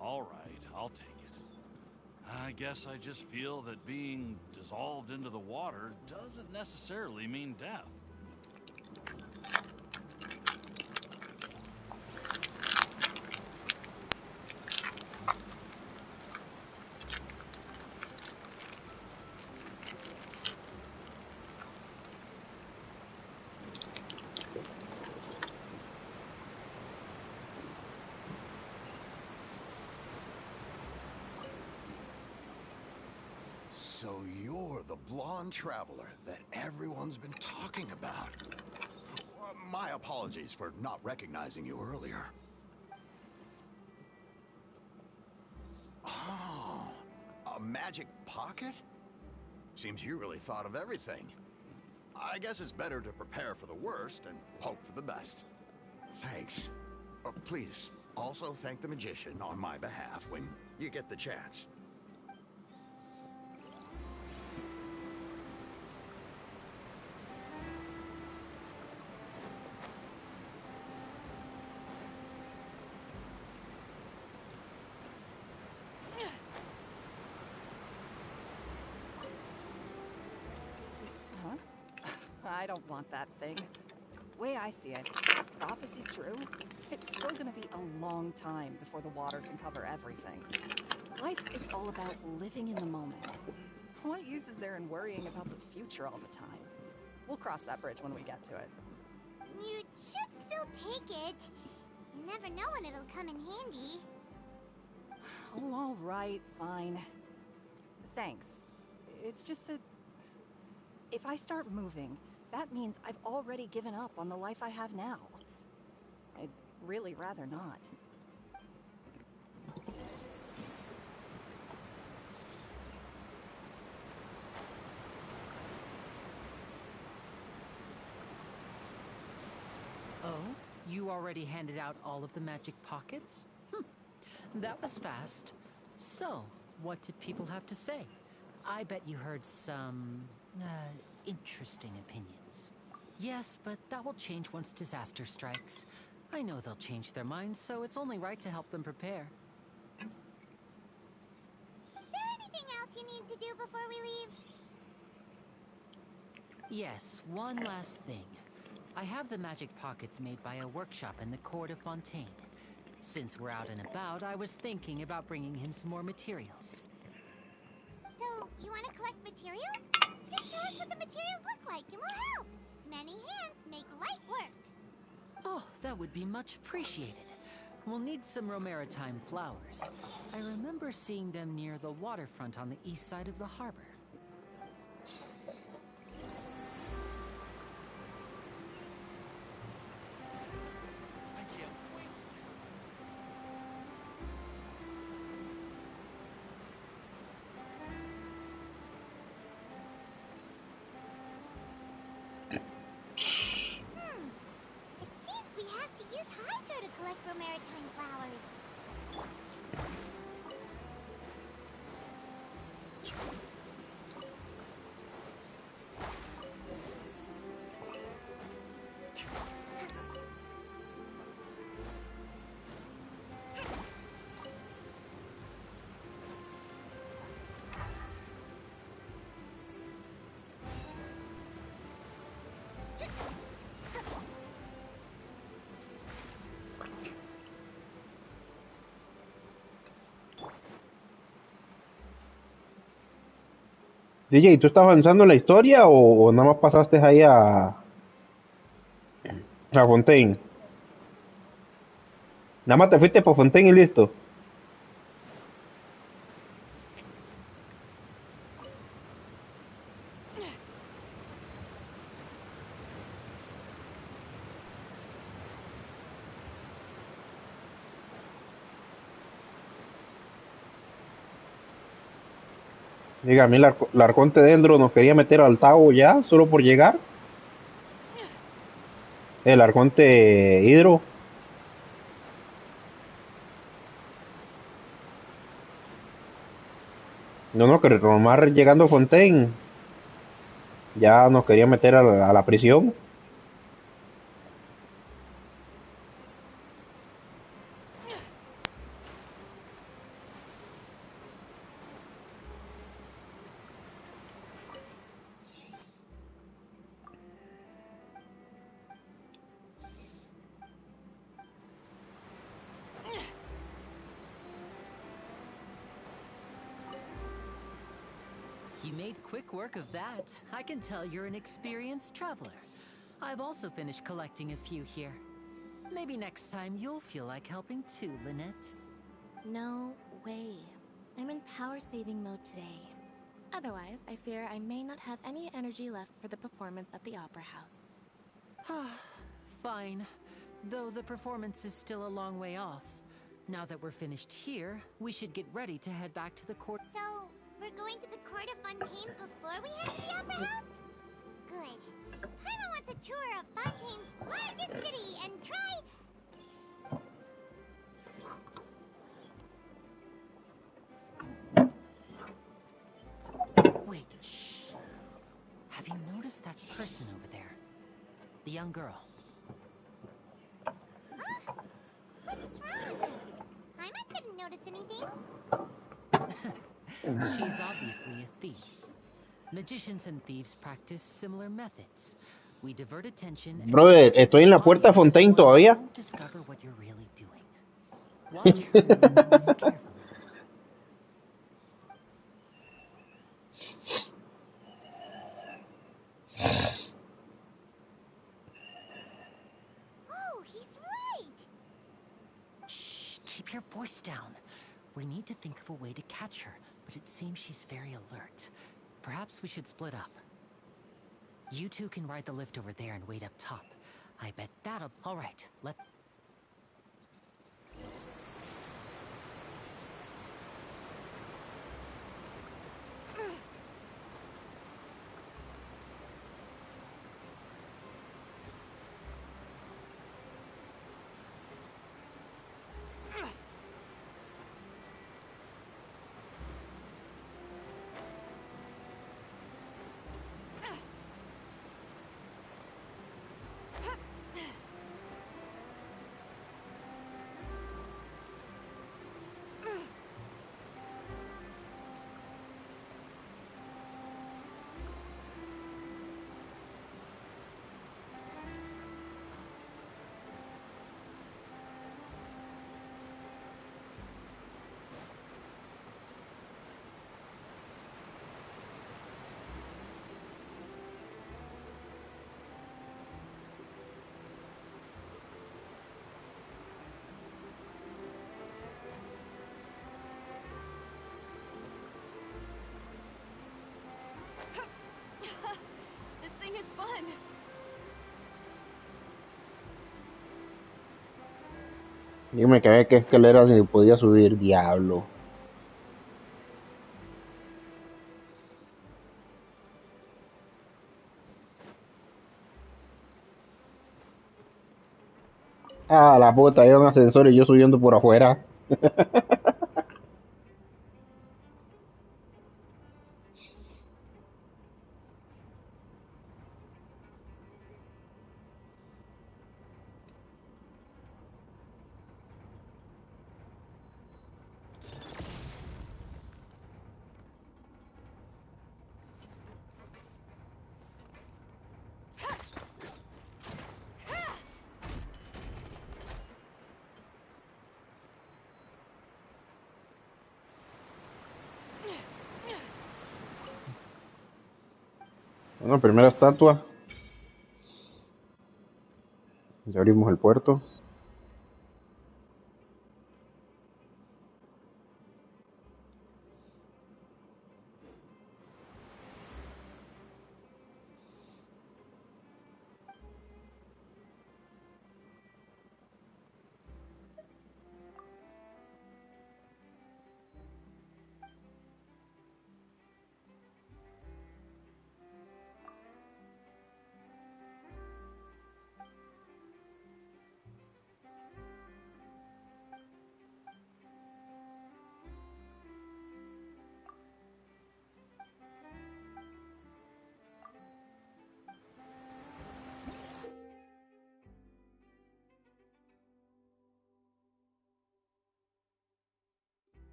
All right, I'll take it. I guess I just feel that being dissolved into the water doesn't necessarily mean death. So you're the blonde traveler that everyone's been talking about. My apologies for not recognizing you earlier. Oh, a magic pocket? Seems you really thought of everything. I guess it's better to prepare for the worst and hope for the best. Thanks. Please, also thank the magician on my behalf when you get the chance. I don't want that thing. Way I see it, prophecy's true. It's still gonna be a long time before the water can cover everything. Life is all about living in the moment. What use is there in worrying about the future all the time? We'll cross that bridge when we get to it. You should still take it. You never know when it'll come in handy. Oh, all right, fine. Thanks. It's just that if I start moving, that means I've already given up on the life I have now. I'd really rather not. Oh, You already handed out all of the magic pockets? That was fast. So, what did people have to say? I bet you heard some, interesting opinions. Yes, but that will change once disaster strikes. I know they'll change their minds, so it's only right to help them prepare. Is there anything else you need to do before we leave? Yes, one last thing. I have the magic pockets made by a workshop in the court of Fontaine. Since we're out and about, I was thinking about bringing him some more materials. So, you want to collect materials? Just tell us what the materials look like and we'll help. Many hands make light work. Oh, that would be much appreciated. We'll need some Romaritime flowers. I remember seeing them near the waterfront on the east side of the harbor. It seems we have to use hydro to collect Romaritime flowers. DJ, ¿tú estás avanzando en la historia o nada más pasaste ahí a Fontaine? Nada más te fuiste por Fontaine y listo. Diga, a mí el arconte dentro nos quería meter al Tao ya, solo por llegar. El arconte hidro. No, que nomás llegando a Fontaine, ya nos quería meter a la prisión. You made quick work of that. I can tell you're an experienced traveler. I've also finished collecting a few here. Maybe next time you'll feel like helping too, Lynette. No way. I'm in power-saving mode today. Otherwise, I fear I may not have any energy left for the performance at the Opera House. Fine. Though the performance is still a long way off. Now that we're finished here, we should get ready to head back to the court. So, we're going to the court of Fontaine before we head to the Opera House? Good. Paimon wants a tour of Fontaine's largest city and try... Wait, shh. Have you noticed that person over there? The young girl. Huh? What's wrong with her? Paimon couldn't notice anything. She's obviously a thief. Magicians and thieves practice similar methods. We divert attention and Brother, estoy en la puerta de Fontaine todavía. won't discover what you're really doing. Watch her movements carefully. Oh, he's right! Shh, keep your voice down. We need to think of a way to catch her, but it seems she's very alert. Perhaps we should split up. You two can ride the lift over there and wait up top. I bet that'll... All right, let... fun. Dígame que había que escaleras y podía subir, diablo. Ah, la puta, hay un ascensor y yo subiendo por afuera. Bueno, primera estatua. Ya abrimos el puerto.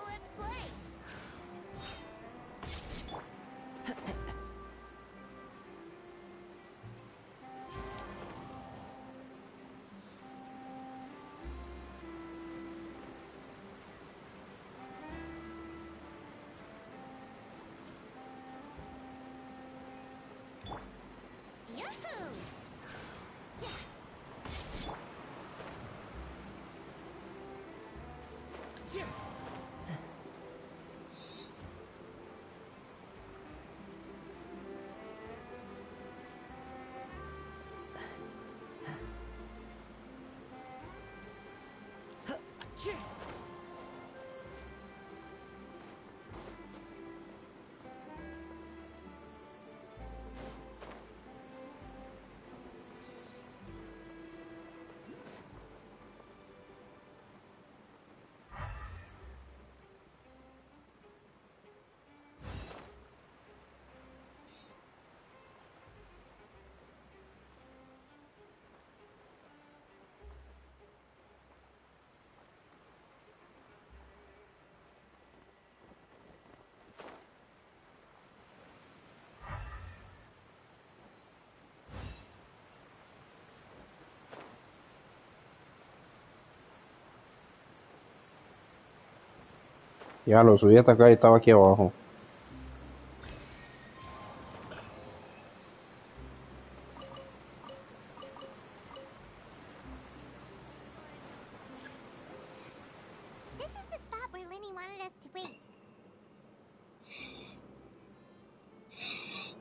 Let's play. Yahoo! Ya lo subí hasta acá y estaba aquí abajo. This is the spot where Linny wanted us to wait.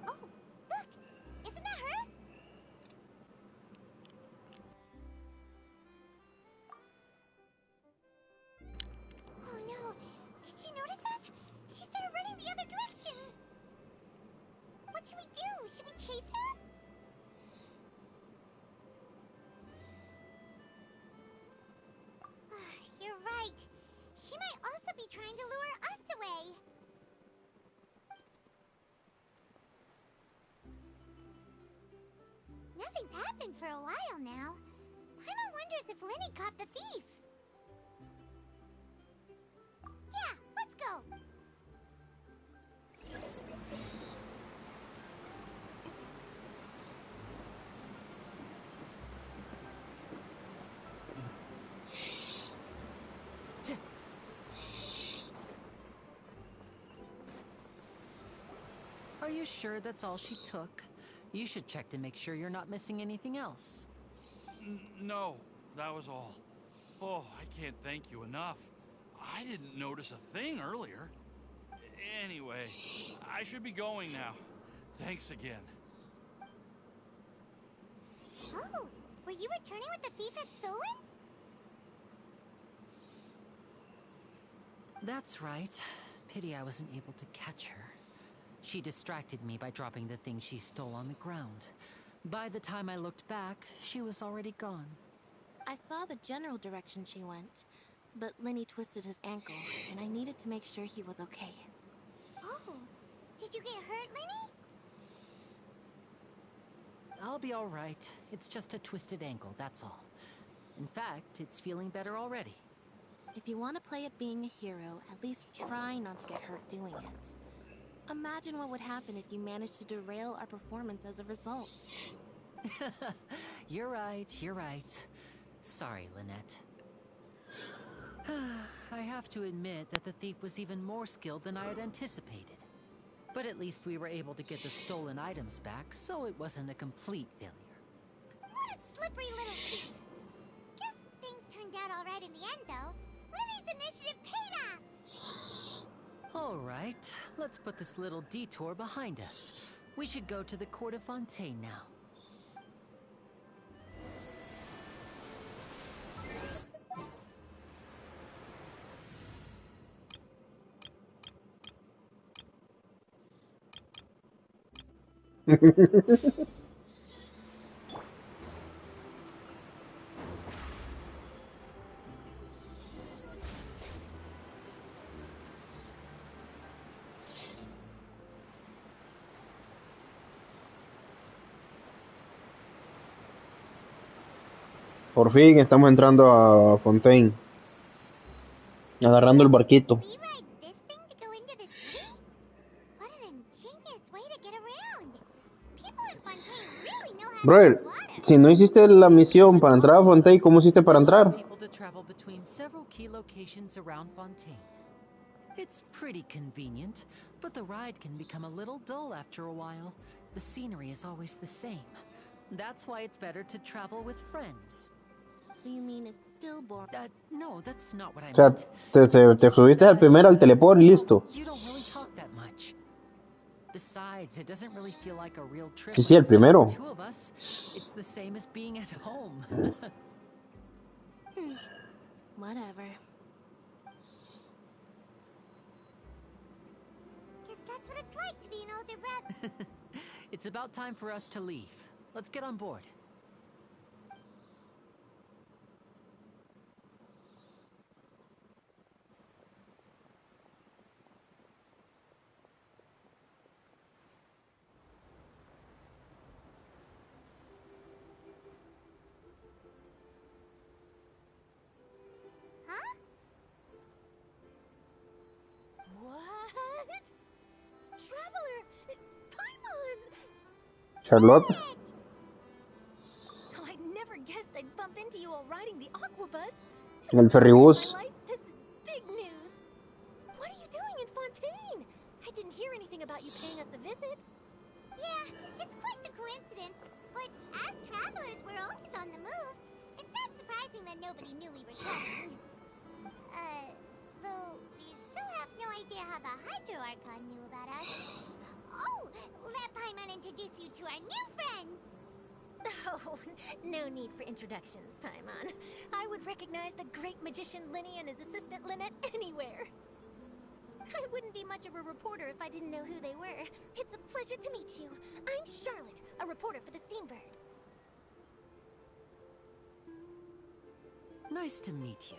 Oh, look! Isn't that her? Oh no! Did she notice us? She started running the other direction! What should we do? Should we chase her? You're right. She might also be trying to lure us away. Nothing's happened for a while now. Paimon wonders if Linny caught the thief. Yeah, let's go. Are you sure that's all she took? You should check to make sure you're not missing anything else. No, that was all. Oh, I can't thank you enough. I didn't notice a thing earlier. Anyway, I should be going now. Thanks again. Oh, were you returning what the thief had stolen? That's right. Pity I wasn't able to catch her. She distracted me by dropping the thing she stole on the ground. By the time I looked back, she was already gone. I saw the general direction she went, but Linny twisted his ankle, and I needed to make sure he was okay. Oh, did you get hurt, Linny? I'll be all right. It's just a twisted ankle, that's all. In fact, it's feeling better already. If you want to play at being a hero, at least try not to get hurt doing it. Imagine what would happen if you managed to derail our performance as a result. You're right, you're right. Sorry, Lynette. I have to admit that the thief was even more skilled than I had anticipated. But at least we were able to get the stolen items back, so it wasn't a complete failure. What a slippery little thief. Guess things turned out all right in the end, though. Linny's initiative paid off. All right, let's put this little detour behind us. We should go to the Court of Fontaine now. Por fin estamos entrando a Fontaine. Agarrando el barquito. We ride this thing to go into the city? What an ingenious way to get around. People in Fontaine really know how to Brother, use water. si no hiciste la misión para entrar a Fontaine, ¿cómo hiciste para entrar? People to travel between several key locations around Fontaine. It's pretty convenient, but the ride can become a little dull after a while. The scenery is always the same. That's why it's better to travel with friends. So you mean it's still boring? No, that's not what I O sea, meant. te subiste al primero al teleport y listo. You don't really talk that much. Besides, it doesn't really feel like a real trip. Sí, sí, el It's just primero. the two of us. It's the same as being at home. Whatever. Guess that's what it's like to be an older brother. It's about time for us to leave. Let's get on board. Huh? What? Traveler! Paimon! Charlotte. Oh, I never guessed I'd bump into you while riding the aquabus. En el ferribús. My life, this is big news. What are Fontaine! I didn't hear anything about you paying us a visit. Yeah, it's quite the coincidence. But as travelers, we're always on the move. It's not surprising that nobody knew we were coming. Though we still have no idea how the Hydro Archon knew about us. Oh, let Paimon introduce you to our new friends. Oh, no need for introductions, Paimon. I would recognize the great magician Linny and his assistant Lynette anywhere. I wouldn't be much of a reporter if I didn't know who they were. It's a pleasure to meet you. I'm Charlotte, a reporter for the Steambird. Nice to meet you.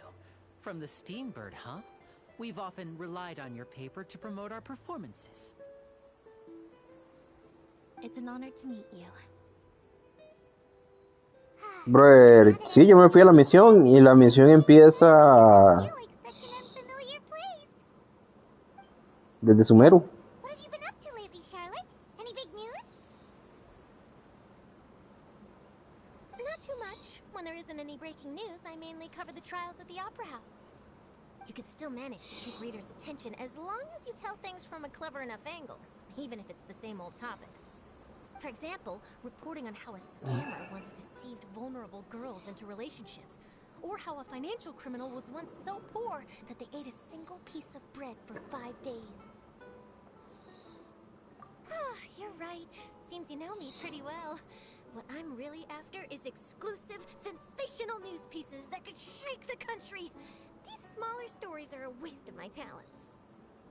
From the Steambird, huh? We've often relied on your paper to promote our performances. It's an honor to meet you. Brother, sí, yo me fui a la misión y la misión empieza desde Sumeru. What have you been up to lately, Charlotte? Any big news? Not too much. When there isn't any breaking news, I mainly cover the trials at the Opera House. You could still manage to keep readers' attention as long as you tell things from a clever enough angle, even if it's the same old topics. For example, reporting on how a scammer once deceived vulnerable girls into relationships, or how a financial criminal was once so poor that they ate a single piece of bread for 5 days. Ah, you're right. Seems you know me pretty well. What I'm really after is exclusive, sensational news pieces that could shake the country. These smaller stories are a waste of my talents.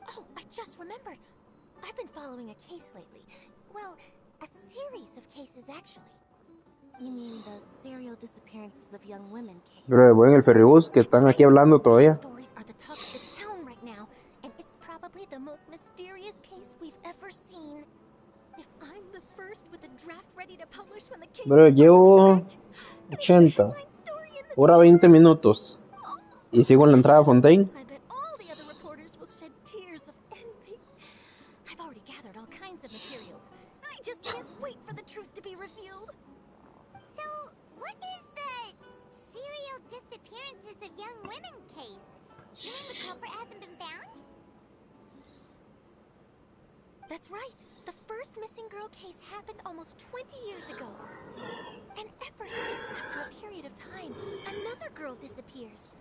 Oh, I just remembered. I've been following a case lately. Well, a series of cases, actually. You mean the serial disappearances of young women case? Pero voy en el ferribús que están aquí hablando todavía. Stories are the talk of the town right now, and it's probably the most mysterious case we've ever seen. If I'm the first with a draft ready to publish when the case Pero llevo 80, hora 20 minutos y sigo en la entrada a Fontaine. I bet all the other reporters will shed tears of envy. I've already gathered all kinds of materials. I just can't wait for the truth to be revealed. So, what is the serial disappearances of young women case? You mean the culprit hasn't been found? That's right. The first missing girl case happened almost 20 years ago. And ever since, after a period of time, another girl disappears.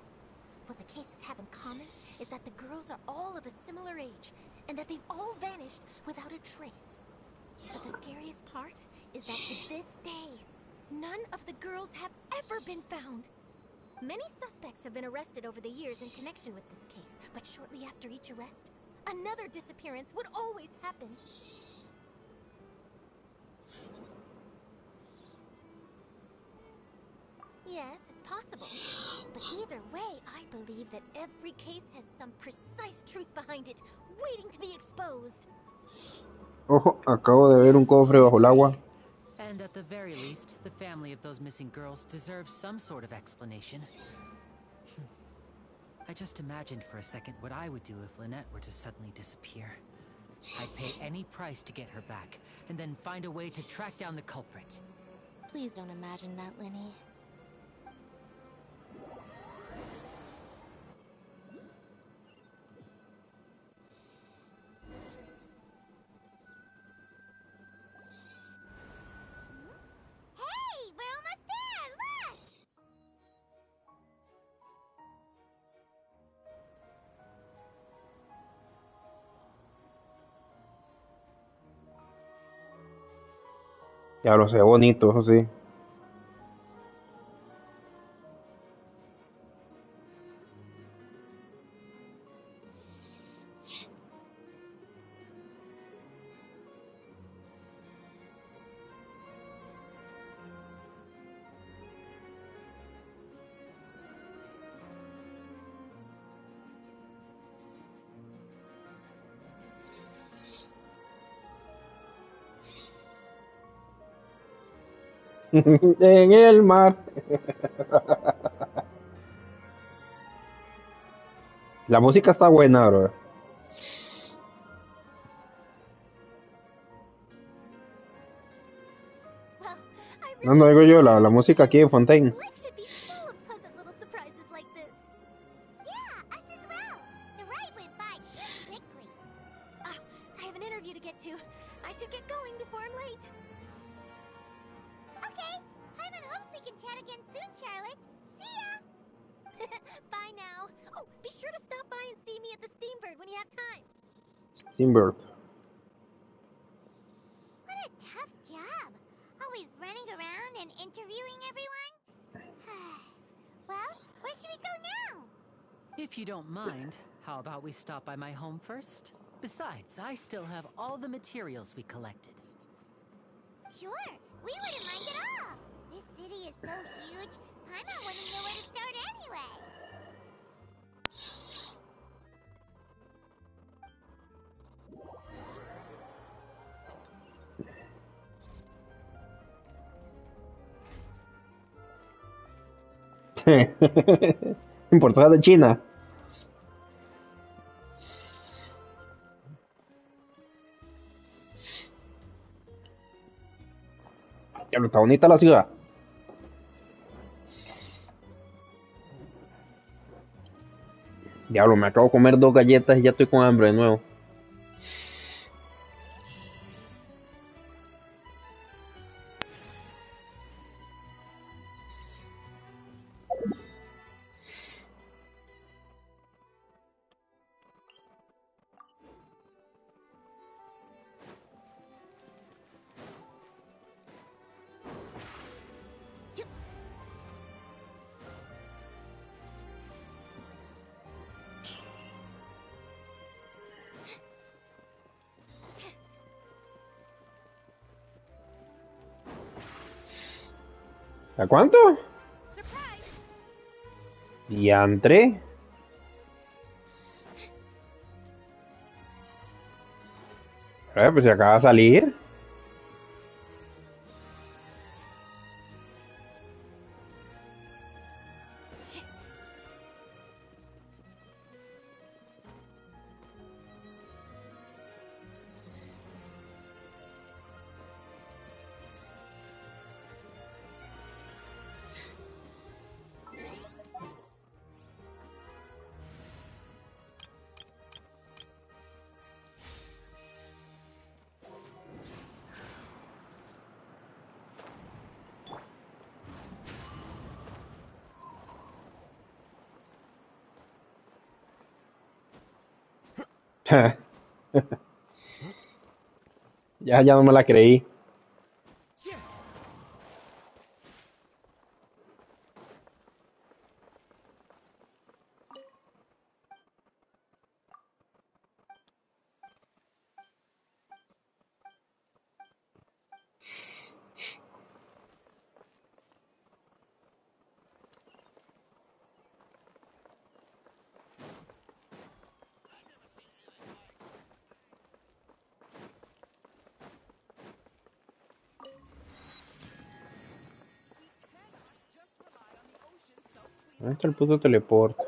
What the cases have in common is that the girls are all of a similar age, and that they've all vanished without a trace. But the scariest part is that to this day, none of the girls have ever been found. Many suspects have been arrested over the years in connection with this case, but shortly after each arrest, another disappearance would always happen. Yes, it's possible. But either way, I believe that every case has some precise truth behind it, waiting to be exposed. Ojo, acabo de ver un cofre bajo el agua. And at the very least, the family of those missing girls deserves some sort of explanation. I just imagined for a second what I would do if Lynette were to suddenly disappear. I'd pay any price to get her back, and then find a way to track down the culprit. Please don't imagine that, Linny. Hey, we're almost there! Look! Ya lo sé, bonito, eso sí. En el mar. La música está buena, bro. No, no digo yo, la música aquí en Fontaine. Life should be full of pleasant little surprises like this. Yeah, us as well. The ride went by too quickly. interview to get to. I should get going before I'm late. Okay. Paimon hopes we can chat again soon, Charlotte. See ya! Bye now. Oh, be sure to stop by and see me at the Steambird when you have time. Steambird. What a tough job. Always running around and interviewing everyone. Well, where should we go now? If you don't mind, how about we stop by my home first? Besides, I still have all the materials we collected. Sure, we wouldn't mind at all. This city is so huge, Paimon wouldn't know where to start anyway. Importada de China. Diablo, está bonita la ciudad. Diablo, me acabo de comer 2 galletas y ya estoy con hambre de nuevo. ¿A cuánto? Diantre. Pues se acaba de salir. Ya no me la creí. ¿Dónde está el puto teleporte?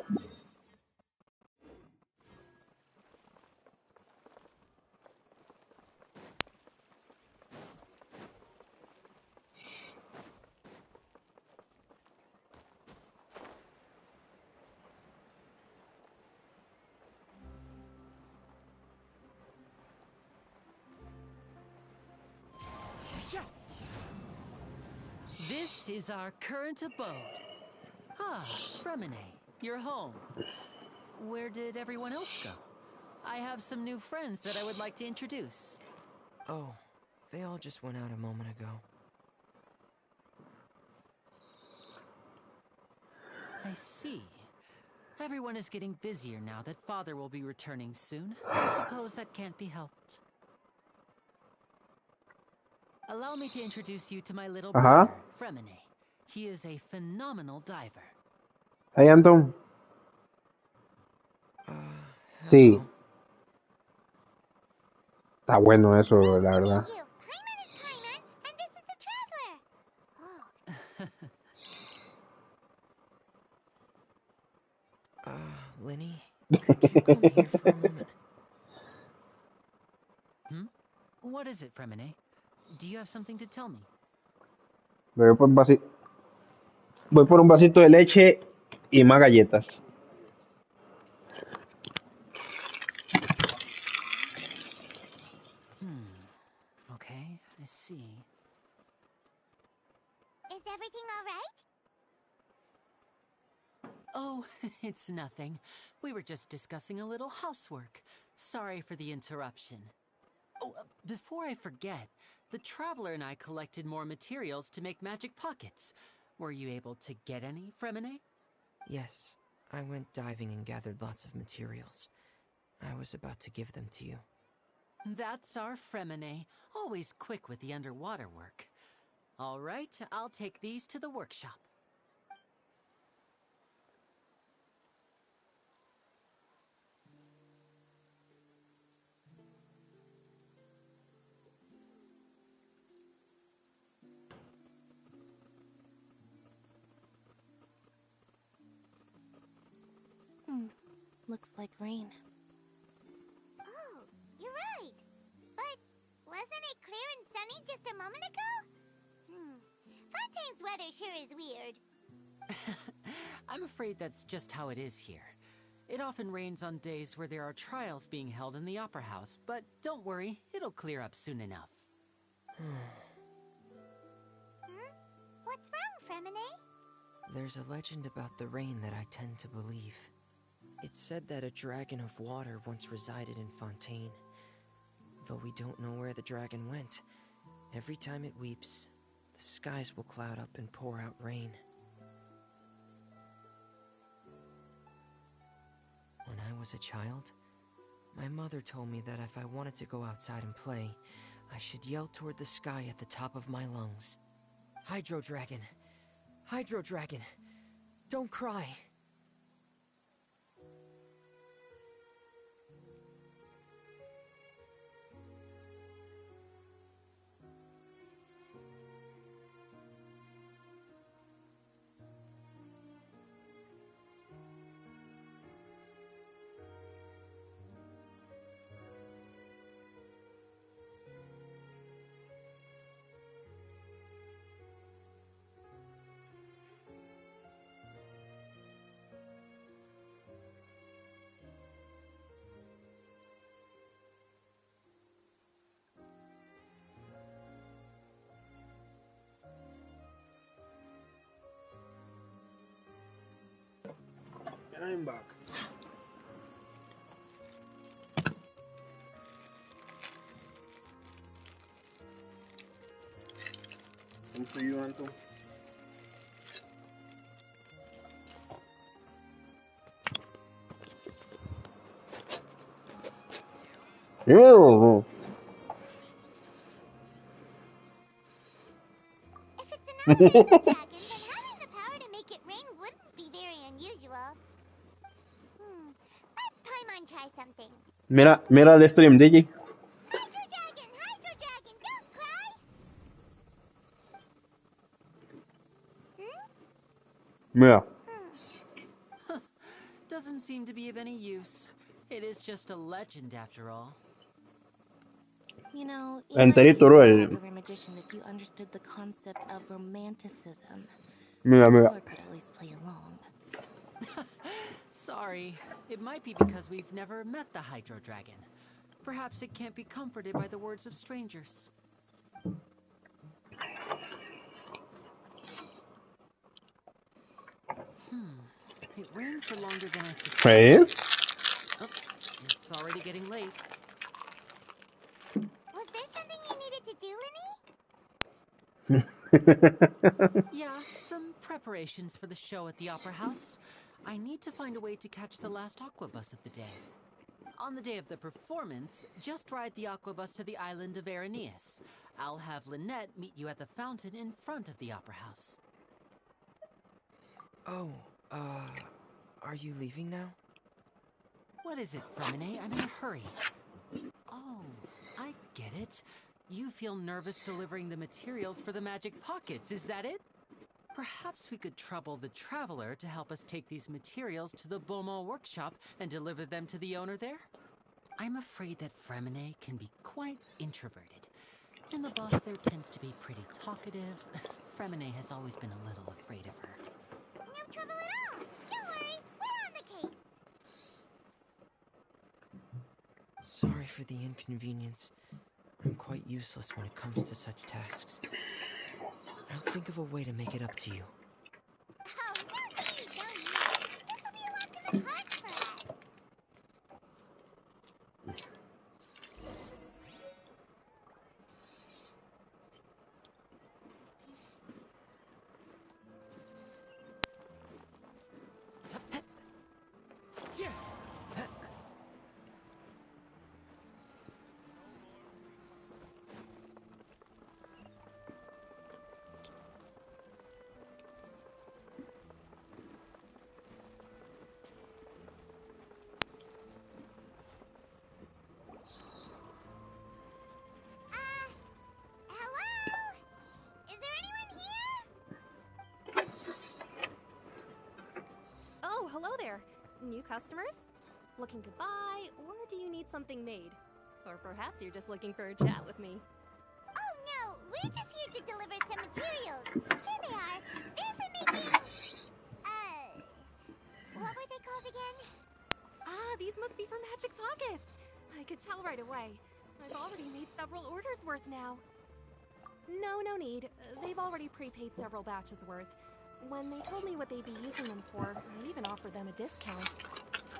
This is our current abode. Ah, Fremine, you're home. Where did everyone else go? I have some new friends that I would like to introduce. Oh, they all just went out a moment ago. I see. Everyone is getting busier now that Father will be returning soon. I suppose that can't be helped. Allow me to introduce you to my little brother, Fremine. He is a phenomenal diver. Hey, Anton. Sí. Está bueno eso, la verdad. Lenny, could you come here for a moment? What is it, Fremine? Do you have something to tell me? Voy por un vasito de leche y más galletas. see. Is everything all right? Oh, it's nothing. We were just discussing a little housework. Sorry for the interruption. Oh, before I forget, the Traveler and I collected more materials to make magic pockets. Were you able to get any, Fremine? Yes, I went diving and gathered lots of materials. I was about to give them to you. That's our Fremine, always quick with the underwater work. All right, I'll take these to the workshop. Looks like rain. Oh, you're right. But wasn't it clear and sunny just a moment ago? Fontaine's weather sure is weird. I'm afraid that's just how it is here. It often rains on days where there are trials being held in the Opera House, but don't worry, it'll clear up soon enough. What's wrong, Fremine? There's a legend about the rain that I tend to believe. It's said that a dragon of water once resided in Fontaine. Though we don't know where the dragon went, every time it weeps, the skies will cloud up and pour out rain. When I was a child, my mother told me that if I wanted to go outside and play, I should yell toward the sky at the top of my lungs. Hydro Dragon! Hydro Dragon! Don't cry! And I'm back. Comes to you, Anto. Yo. If it's an elemental dragon, then having the power to make it rain wouldn't be very unusual. Let Paimon try something. Mira el stream, Digi. Hydro Dragon, don't cry! Mira. Doesn't seem to be of any use. It is just a legend after all. You know, you might be a Enterito, bro. popular magician if you understood the concept of romanticism. Mira. Or could at least play along. Sorry, it might be because we've never met the Hydro Dragon. Perhaps it can't be comforted by the words of strangers. It rained for longer than I suspected. Oh, it's already getting late. Was there something you needed to do, Linny? Yeah, some preparations for the show at the Opera House. I need to find a way to catch the last aqua bus of the day. On the day of the performance, just ride the aqua bus to the island of Araneus. I'll have Lynette meet you at the fountain in front of the Opera House. Oh, are you leaving now? What is it, Fremine? I'm in a hurry. Oh, I get it. You feel nervous delivering the materials for the magic pockets, is that it? Perhaps we could trouble the Traveler to help us take these materials to the Beaumont workshop and deliver them to the owner there? I'm afraid that Fremine can be quite introverted, and the boss there tends to be pretty talkative. Fremine has always been a little afraid of her. No trouble at all. Don't worry, we're on the case. Sorry for the inconvenience. I'm quite useless when it comes to such tasks. I'll think of a way to make it up to you. Oh, no need, no need. This will be a walk in the park for us. Hello? Is there anyone here? Oh, hello there. New customers? Looking to buy, or do you need something made? Or perhaps you're just looking for a chat with me. Oh no, we're just here to deliver some materials. Here they are. They're for making... what were they called again? Ah, these must be for Magic Pockets. I could tell right away. I've already made several orders worth now. No need. They've already prepaid several batches worth. When they told me what they'd be using them for, I even offered them a discount.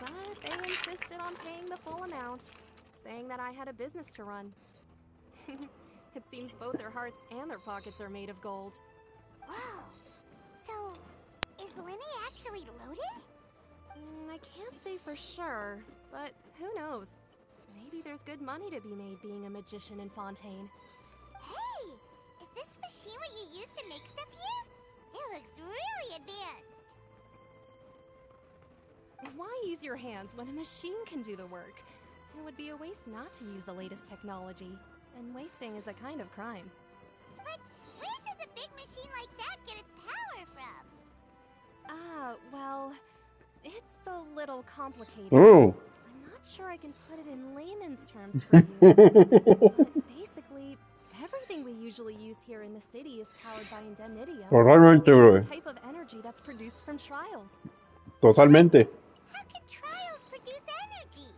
But they insisted on paying the full amount, saying that I had a business to run. It seems both their hearts and their pockets are made of gold. Whoa. So, is Linny actually loaded? I can't say for sure, but who knows? Maybe there's good money to be made being a magician in Fontaine. Hey! Is this machine what you use to make stuff here? It looks really advanced. Why use your hands when a machine can do the work? It would be a waste not to use the latest technology, and wasting is a kind of crime. But where does a big machine like that get its power from? Well, it's a little complicated. Oh. I'm not sure I can put it in layman's terms for you. But basically, everything we usually use here in the city is powered by indemnitium. Totalmente, bro. It's a type of energy that's produced from trials. Totalmente. How can trials produce energy?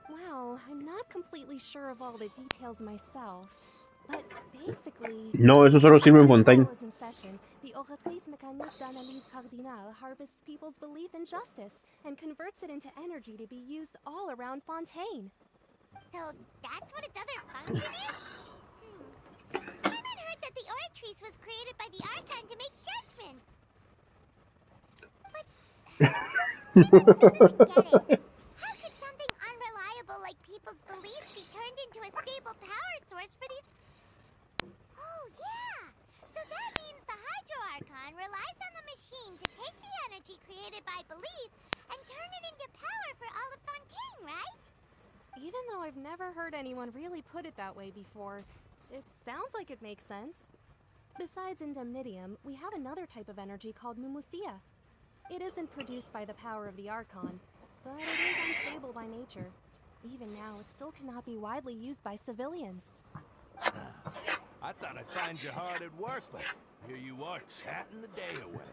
Well, I'm not completely sure of all the details myself, but basically... No, eso solo sirve en Fontaine. Trial is in session. The Oratrice Mécanique d'Analyse Cardinale harvests people's belief in justice and converts it into energy to be used all around Fontaine. So that's what its other function is? Paimon heard that the Oratrice was created by the Archon to make judgments. But... Paimon still doesn't get it. How could something unreliable like people's beliefs be turned into a stable power source for these... Oh, yeah! So that means the Hydro Archon relies on the machine to take the energy created by belief and turn it into power for all of Fontaine, right? Even though I've never heard anyone really put it that way before, it sounds like it makes sense. Besides indemnitium, we have another type of energy called mumusia. It isn't produced by the power of the Archon, but it is unstable by nature. Even now, it still cannot be widely used by civilians. I thought I'd find you hard at work, but here you are chatting the day away.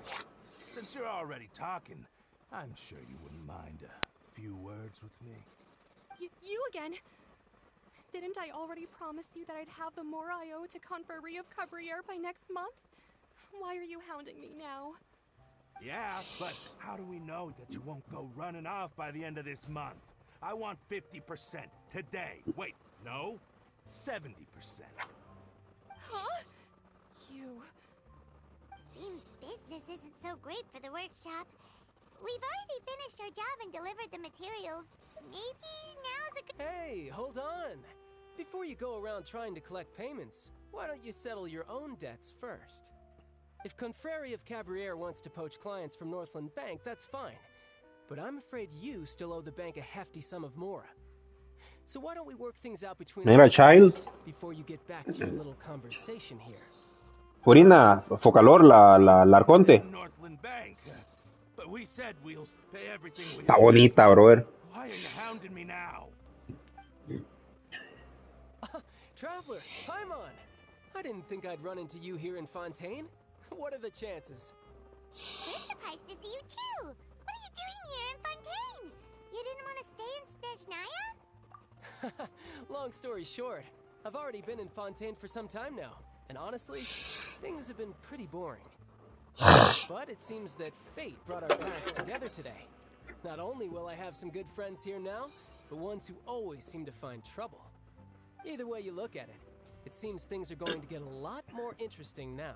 Since you're already talking, I'm sure you wouldn't mind a few words with me. You again? Didn't I already promise you that I'd have the more I owe to Confrérie of Cabriere by next month? Why are you hounding me now? Yeah, but how do we know that you won't go running off by the end of this month? I want 50% today. Wait, no, 70%. Huh? You... Seems business isn't so great for the workshop. We've already finished our job and delivered the materials. Maybe now's a good... Hey, hold on! Before you go around trying to collect payments, why don't you settle your own debts first? If Confrérie of Cabriere wants to poach clients from Northland Bank, that's fine. But I'm afraid you still owe the bank a hefty sum of mora. So why don't we work things out between Mira, us child. first, before you get back to your little conversation here? Purina, Focalor, la Arconte. Northland Bank. But we said we'll pay everything we Está owe. bonita, brother. Why are you hounding me now? Traveler, Paimon! I didn't think I'd run into you here in Fontaine. What are the chances? We're surprised to see you too. What are you doing here in Fontaine? You didn't want to stay in Long story short, I've already been in Fontaine for some time now, and honestly, things have been pretty boring. But it seems that fate brought our paths together today. Not only will I have some good friends here now, but ones who always seem to find trouble. Either way you look at it, it seems things are going to get a lot more interesting now.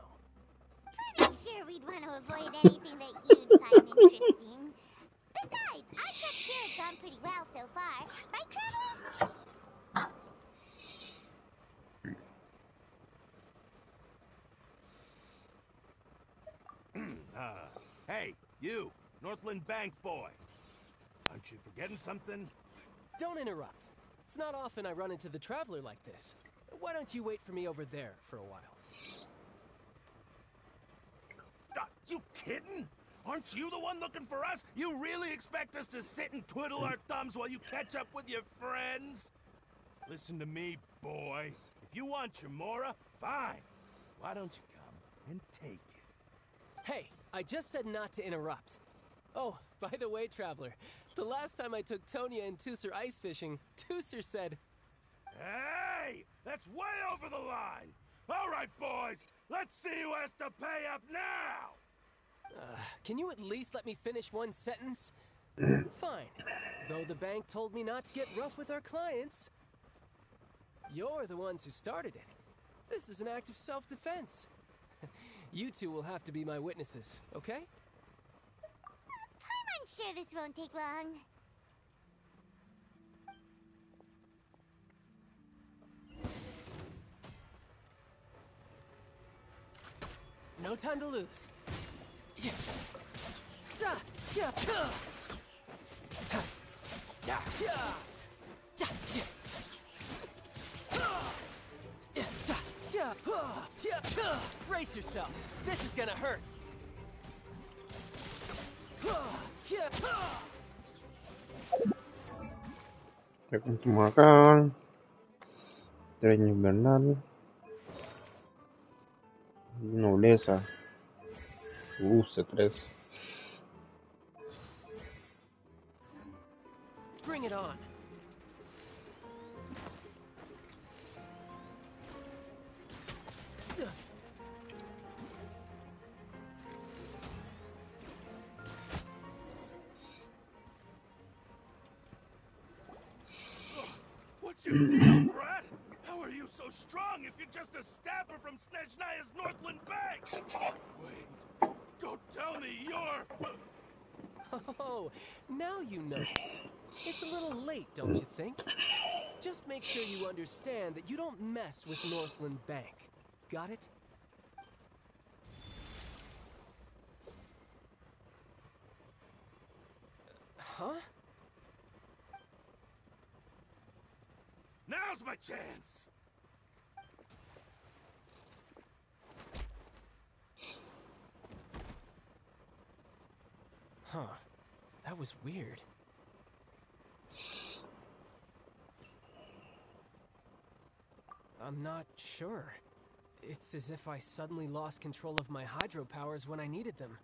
Pretty sure we'd want to avoid anything that you'd find interesting. Besides, our trip here has gone pretty well so far. Right, Trevor? Hey, you, Northland Bank boy. Aren't you forgetting something? Don't interrupt. It's not often I run into the Traveler like this. Why don't you wait for me over there for a while? You kidding? Aren't you the one looking for us? You really expect us to sit and twiddle our thumbs while you catch up with your friends? Listen to me, boy. If you want your Mora, fine. Why don't you come and take it? Hey, I just said not to interrupt. Oh, by the way, Traveler, the last time I took Tonya and Tooser ice fishing, Tooser said... Hey! That's way over the line! All right, boys, let's see who has to pay up now! Can you at least let me finish one sentence? Fine. Though the bank told me not to get rough with our clients. You're the ones who started it. This is an act of self-defense. You two will have to be my witnesses, okay? I'm sure this won't take long. No time to lose. Brace yourself. This is gonna hurt. Makan tren invernal, nobleza, C3. Bring it on. What's your deal, Brad? How are you so strong if you're just a staffer from Snezhnaya's Northland Bank? Wait, don't tell me you're... Oh, now you notice. It's a little late, don't you think? Just make sure you understand that you don't mess with Northland Bank. Got it? Huh? Now's my chance! Huh. That was weird. I'm not sure. It's as if I suddenly lost control of my hydro powers when I needed them.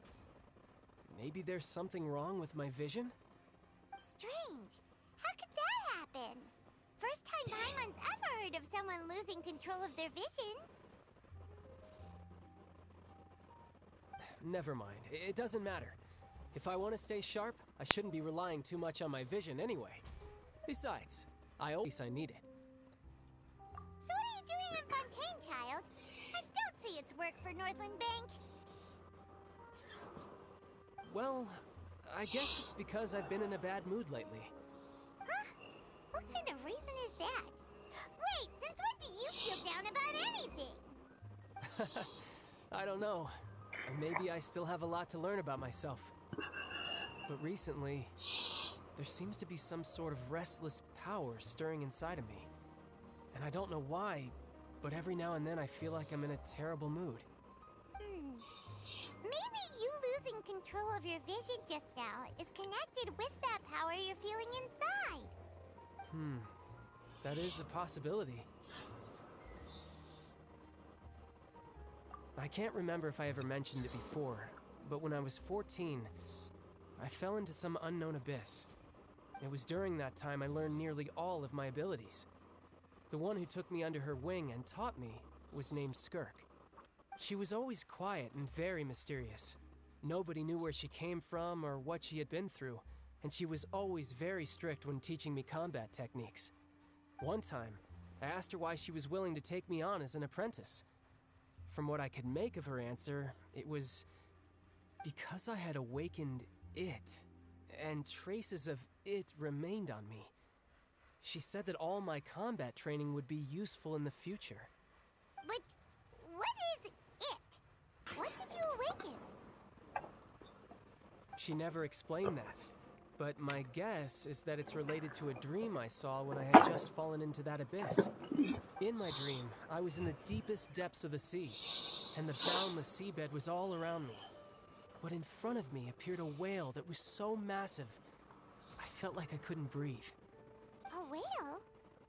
Maybe there's something wrong with my vision? Strange. How could that happen? First time Paimon's ever heard of someone losing control of their vision. Never mind. It doesn't matter. If I want to stay sharp, I shouldn't be relying too much on my vision anyway. Besides, I need it. So what are you doing in Fontaine, child? I don't see its work for Northland Bank. Well, I guess it's because I've been in a bad mood lately. Huh? What kind of reason is that? Wait, since when do you feel down about anything? I don't know. Maybe I still have a lot to learn about myself. But recently, there seems to be some sort of restless power stirring inside of me. And I don't know why, but every now and then I feel like I'm in a terrible mood. Maybe you losing control of your vision just now is connected with that power you're feeling inside. That is a possibility. I can't remember if I ever mentioned it before, but when I was 14, I fell into some unknown abyss. It was during that time I learned nearly all of my abilities. The one who took me under her wing and taught me was named Skirk. She was always quiet and very mysterious. Nobody knew where she came from or what she had been through, and she was always very strict when teaching me combat techniques. One time, I asked her why she was willing to take me on as an apprentice. From what I could make of her answer, it was because I had awakened it, and traces of it remained on me. She said that all my combat training would be useful in the future. But what is it? What did you awaken? She never explained that, but my guess is that it's related to a dream I saw when I had just fallen into that abyss. In my dream, I was in the deepest depths of the sea, and the boundless seabed was all around me. But in front of me appeared a whale that was so massive, I felt like I couldn't breathe. A whale?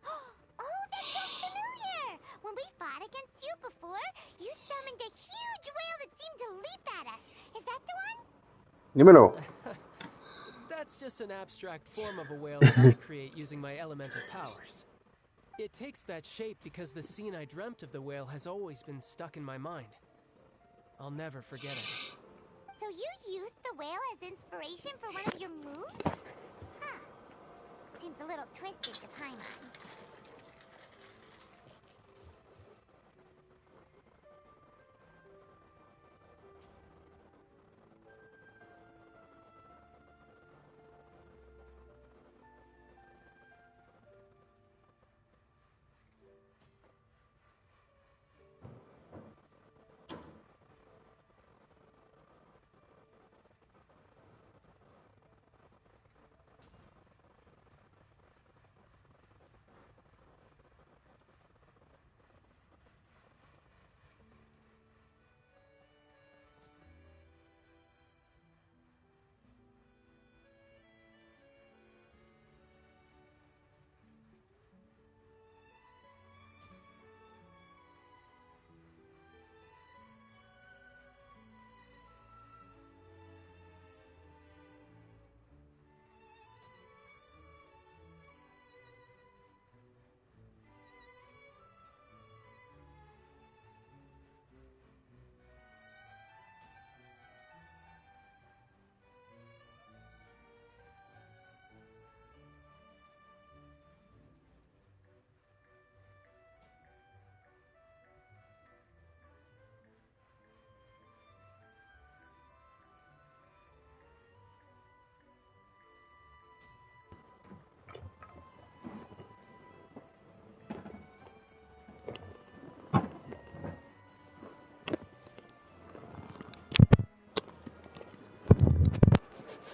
Oh, that sounds familiar! When we fought against you before, you summoned a huge whale that seemed to leap at us. Is that the one? Dímelo. That's just an abstract form of a whale that I create using my elemental powers. It takes that shape because the scene I dreamt of the whale has always been stuck in my mind. I'll never forget it. So you used the whale as inspiration for one of your moves? Huh. Seems a little twisted to Paimon.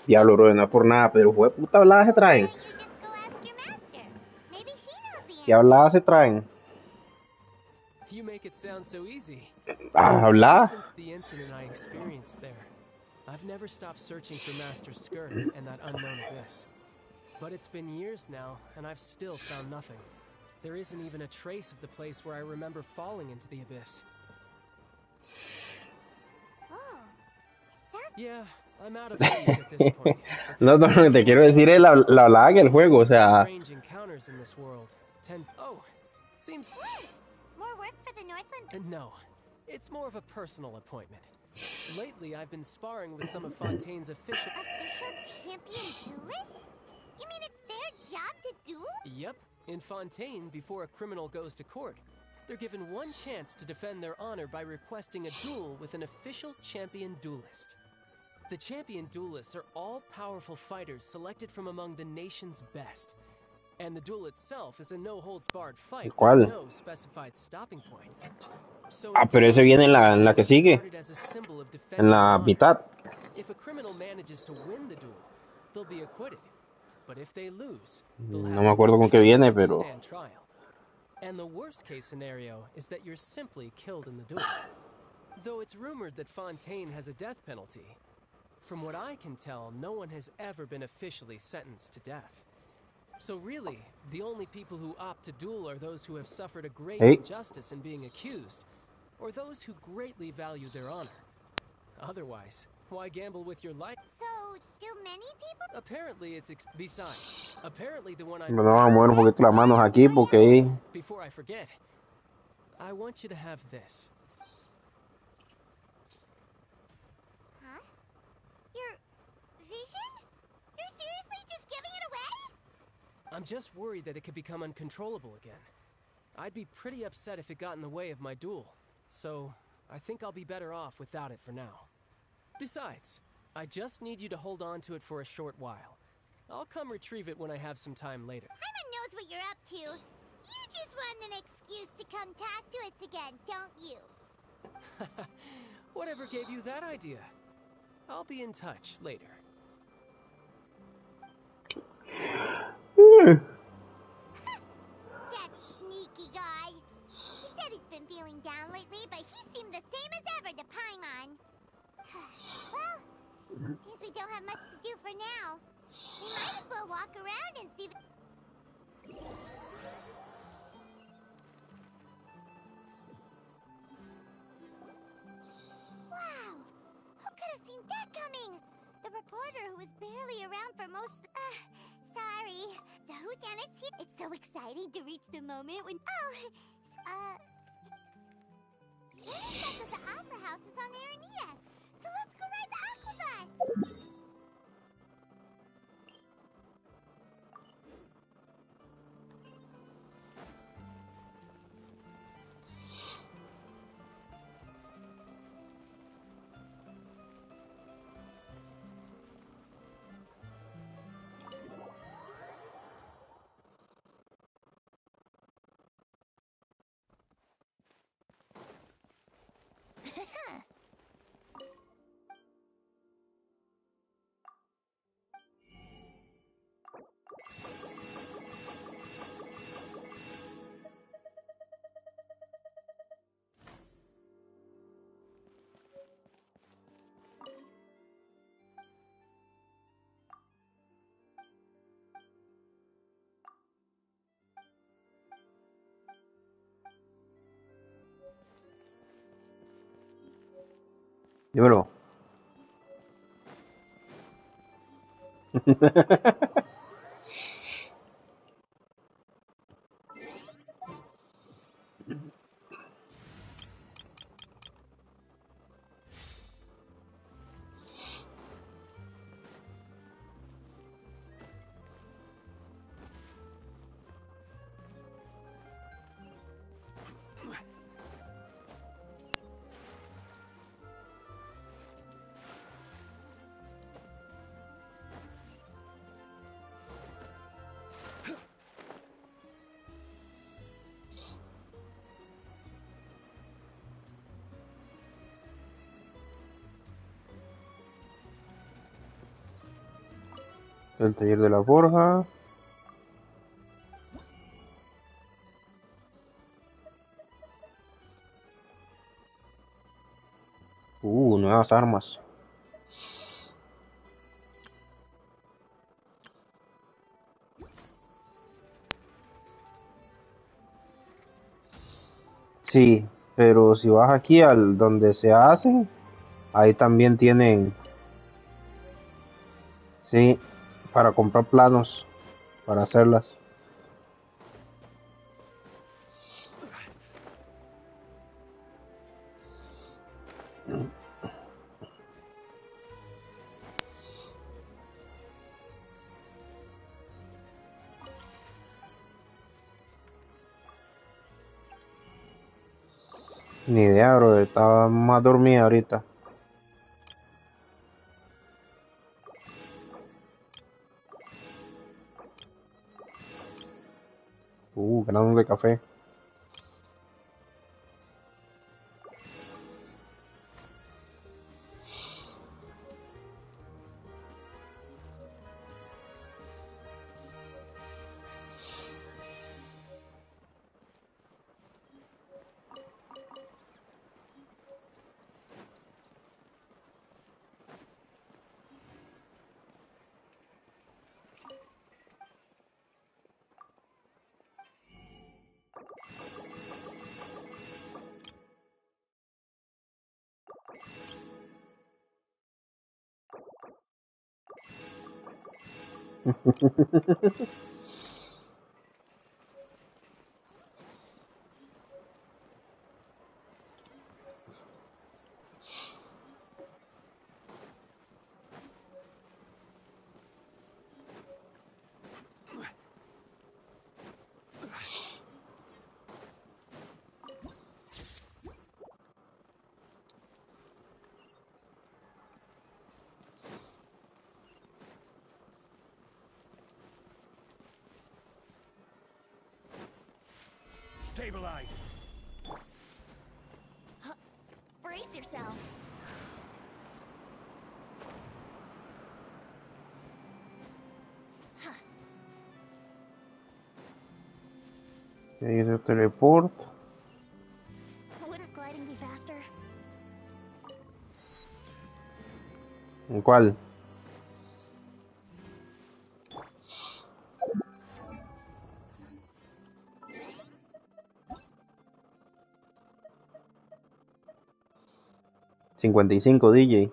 Diablo, bro, no es por nada, pero fue puta habladas se traen. ¿Qué habladas se traen? You make it sound so easy. ¿Hablar? Since the incident I experienced there, I've never stopped searching for Master Skirk and that unknown abyss. But it's been years now, and I've still found nothing. There isn't even a trace of the place where I remember falling into the abyss. Yeah, I'm out of leads at this point. No, lo que te quiero decir es la hablada que el juego, o sea... Strange encounters in this world. Seems... More work for the Northland? No, it's more of a personal appointment. Lately, I've been sparring with some of Fontaine's official champion duelists? You mean it's their job to duel? Yep. In Fontaine, before a criminal goes to court, they're given one chance to defend their honor by requesting a duel with an official champion duelist. The champion duelists are all-powerful fighters selected from among the nation's best. And the duel itself is a no-holds-barred fight with no specified stopping point. Pero ese viene en la que sigue. En la mitad. If a criminal manages to win the duel, they'll be acquitted. But if they lose, No me acuerdo con qué viene, pero... And the worst-case scenario is that you're simply killed in the duel. Though it's rumored that Fontaine has a death penalty, from what I can tell, no one has ever been officially sentenced to death. So really, the only people who opt to duel are those who have suffered a great injustice in being accused, or those who greatly value their honor. Otherwise, why gamble with your life? So, do many people Apparently it's besides, apparently the one Me vamos a mover un poquito las manos aquí porque ahí... Before I forget, I want you to have this. Huh? Your vision? You're seriously just giving it away? I'm just worried that it could become uncontrollable again. I'd be pretty upset if it got in the way of my duel. So, I think I'll be better off without it for now. Besides, I just need you to hold on to it for a short while. I'll come retrieve it when I have some time later. Paimon knows what you're up to. You just want an excuse to come talk to us again, don't you? Whatever gave you that idea? I'll be in touch later. That sneaky guy. He said he's been feeling down lately, but he seemed the same as ever to Paimon. Well, since we don't have much to do for now, we might as well walk around and see the... Wow! Who could have seen that coming? The reporter who was barely around for most... sorry. The whodunit's here. It's so exciting to reach the moment when... Lenny said that the Opera House is on Aranias, so let's go ride the Aqua Bus! Dímelo. El taller de la forja. Nuevas armas. Sí, pero si vas aquí al donde se hacen, ahí también tienen, sí, para comprar planos, para hacerlas. Ni idea, bro, estaba más dormida ahorita. Granos de café. Stabilize. Brace yourself. Ahí se teleport. Wouldn't gliding be faster? ¿En cuál? $55 DJ.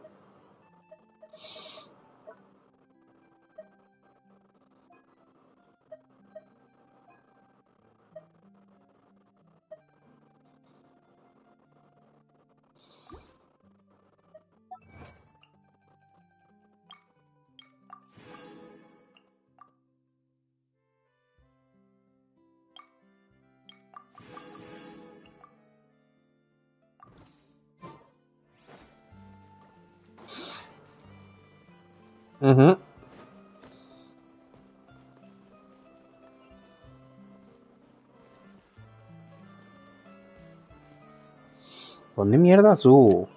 ¿Dónde mierda subo?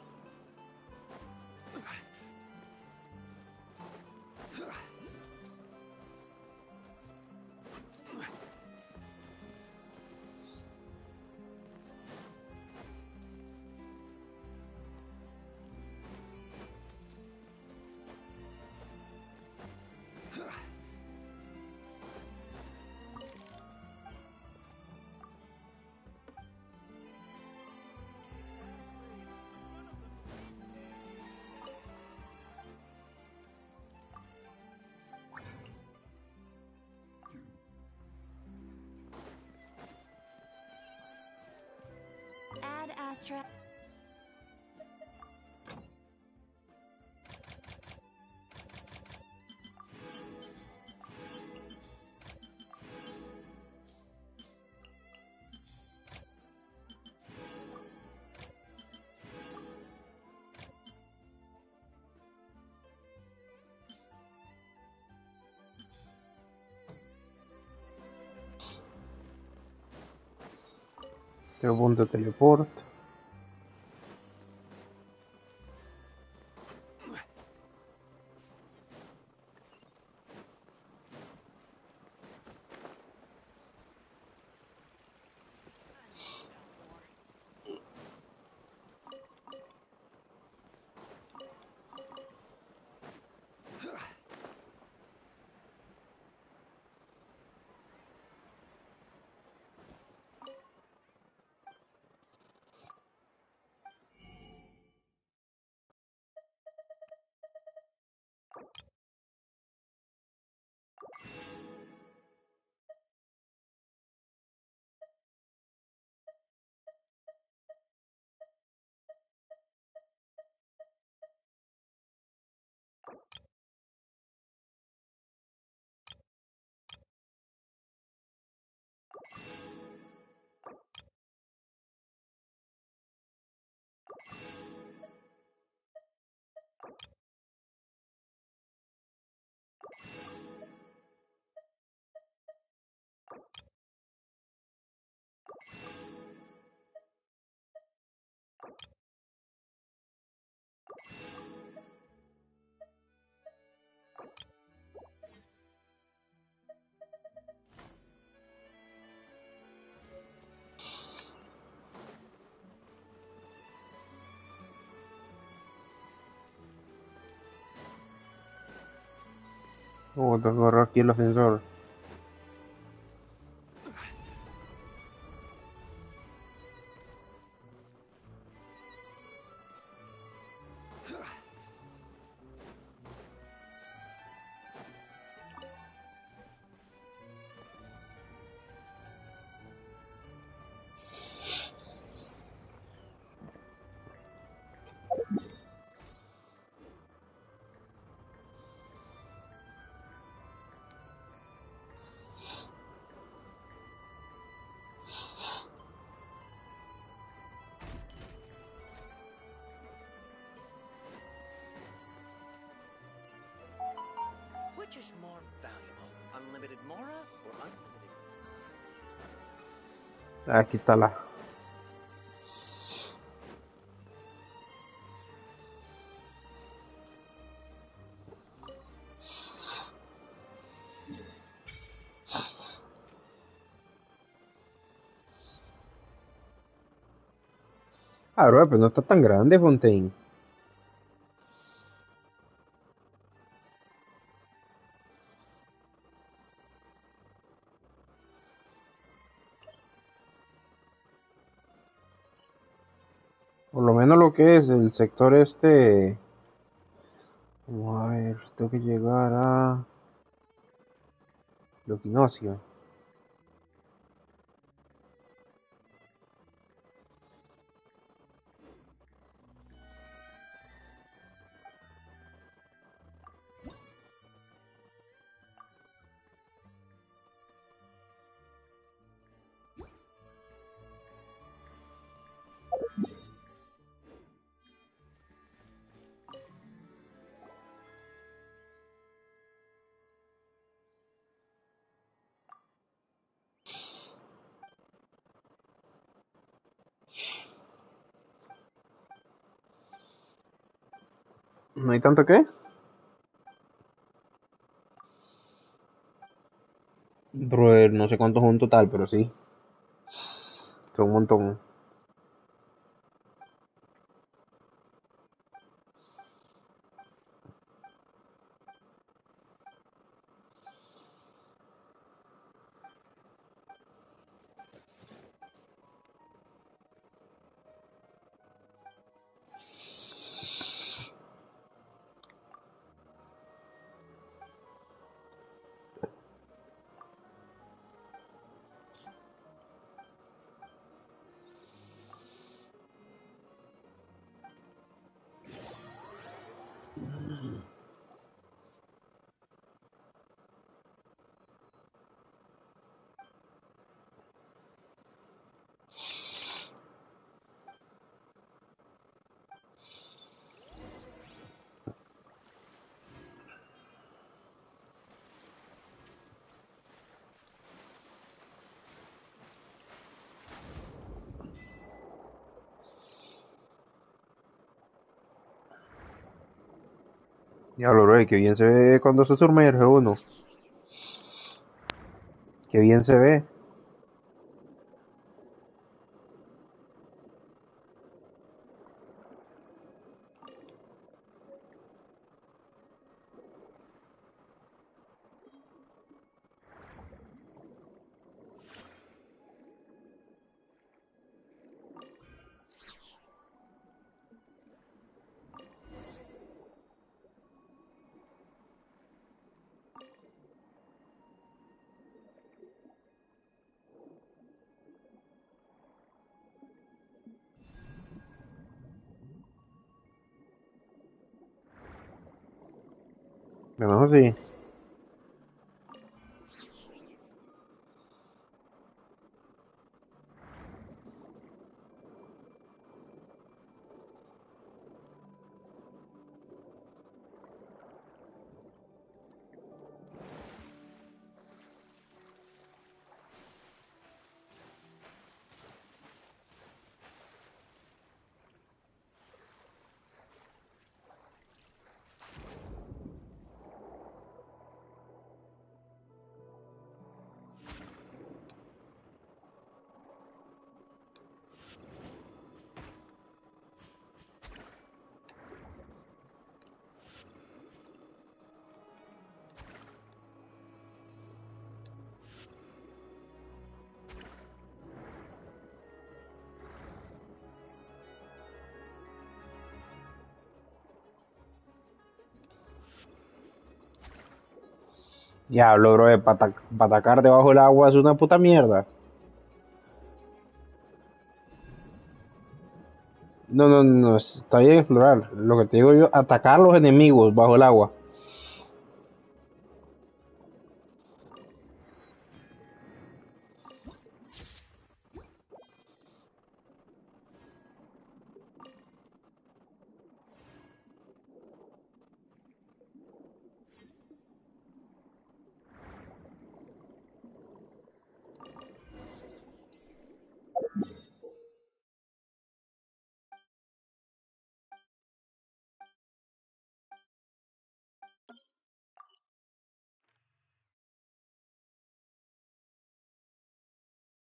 Add Astra. Pero punto teleport. Oh, te agarró aquí el ascensor. features more valuable? Unlimited mora or unlimited? Aquí está la. Ah, bro, pero no está tan grande, Fontaine. Por lo menos lo que es el sector este. Vamos a ver, tengo que llegar a Loquinocio. ¿No hay tanto que? Brother, no sé cuántos son en total, pero sí. Son un montón. Ya lo bro, que bien se ve cuando se sumerge uno. Que bien se ve. Bueno, sí. Diablo, bro, para atacar debajo del agua es una puta mierda. No, no, no, está bien explorar. Lo que te digo yo, atacar los enemigos bajo el agua.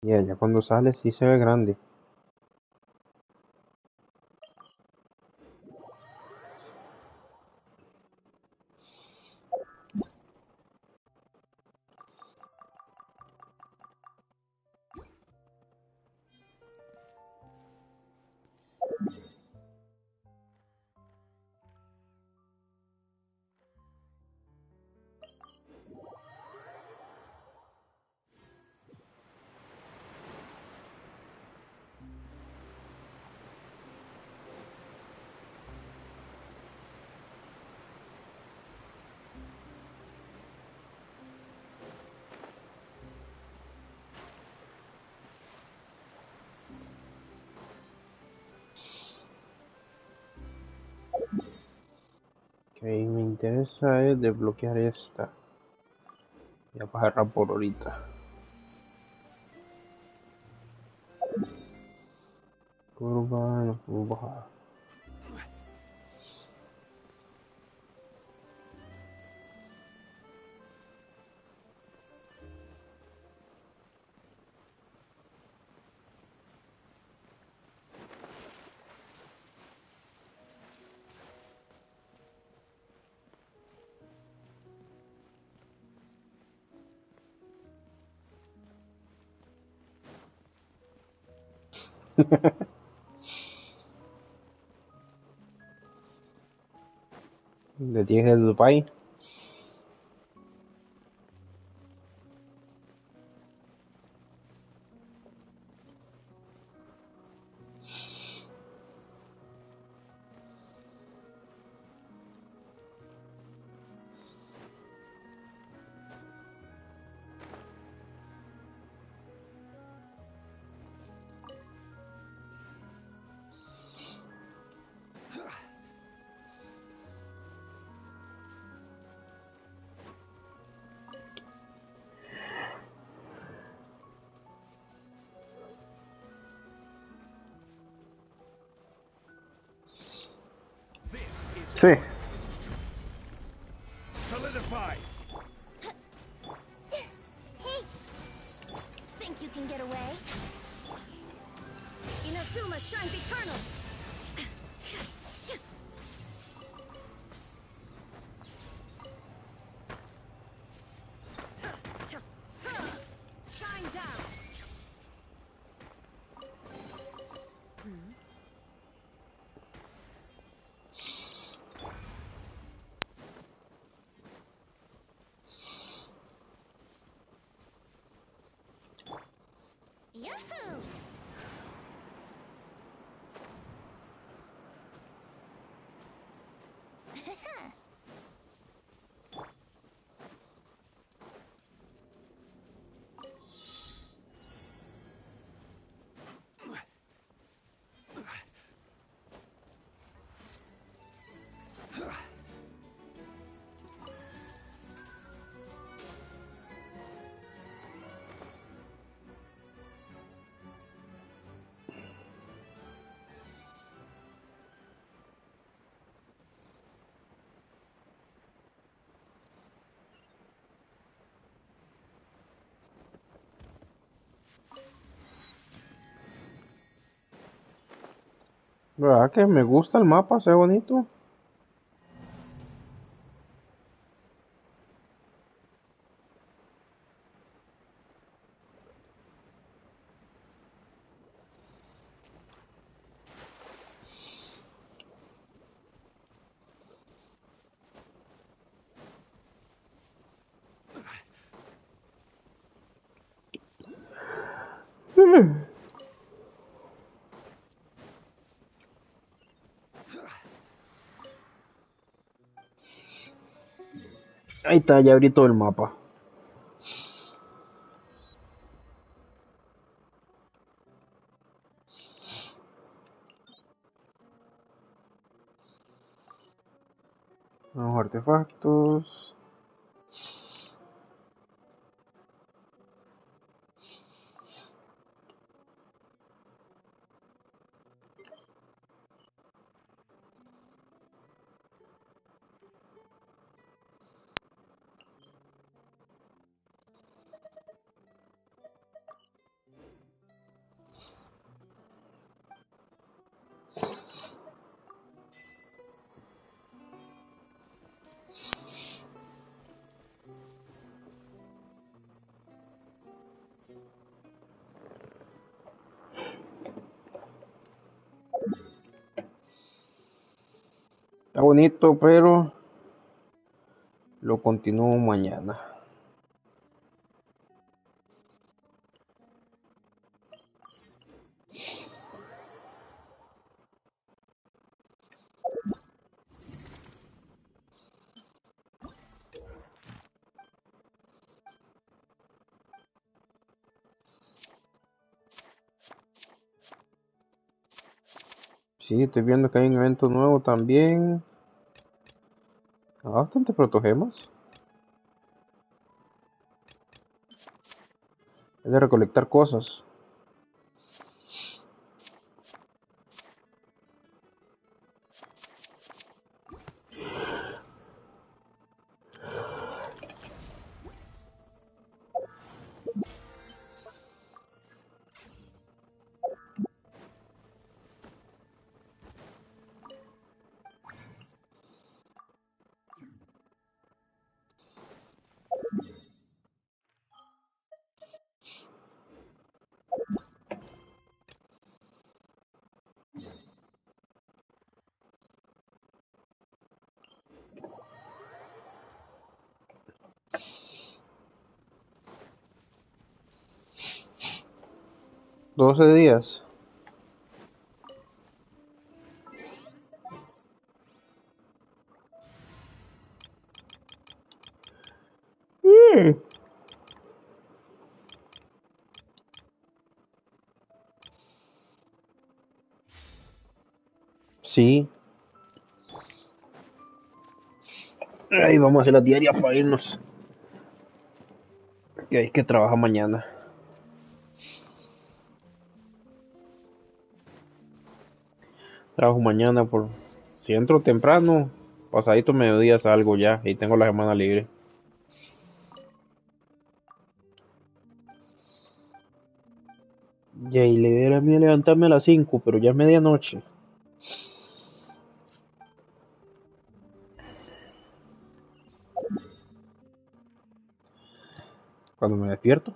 Ya cuando sale sí se ve grande. Ok, me interesa es desbloquear esta. Voy a bajarla por ahorita. Curva, no puedo bajar. Le dije de Dubai. Sí. Solidify. Hey! Think you can get away? Inazuma shines eternal! Shine down! Yahoo! ¿Verdad que me gusta el mapa? Se ve bonito. Ahí está, ya abrí todo el mapa. Los artefactos. Está bonito, pero lo continúo mañana. Sí, estoy viendo que hay un evento nuevo también. Bastante protogemas. Es de recolectar cosas. $12. Sí. Ahí vamos a hacer las diarias para irnos. Que hay que trabajar mañana. Trabajo mañana por... Si entro temprano, pasadito mediodía salgo ya y tengo la semana libre. Y la idea era mía levantarme a las 5, pero ya es medianoche. Cuando me despierto.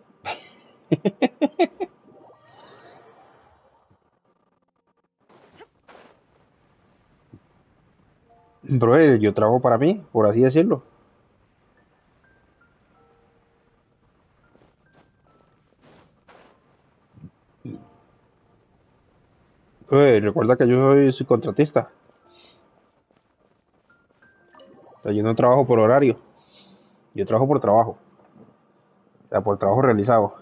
Bro, yo trabajo para mí, por así decirlo. Recuerda que yo soy subcontratista. O sea, yo no trabajo por horario. Yo trabajo por trabajo. O sea, por trabajo realizado.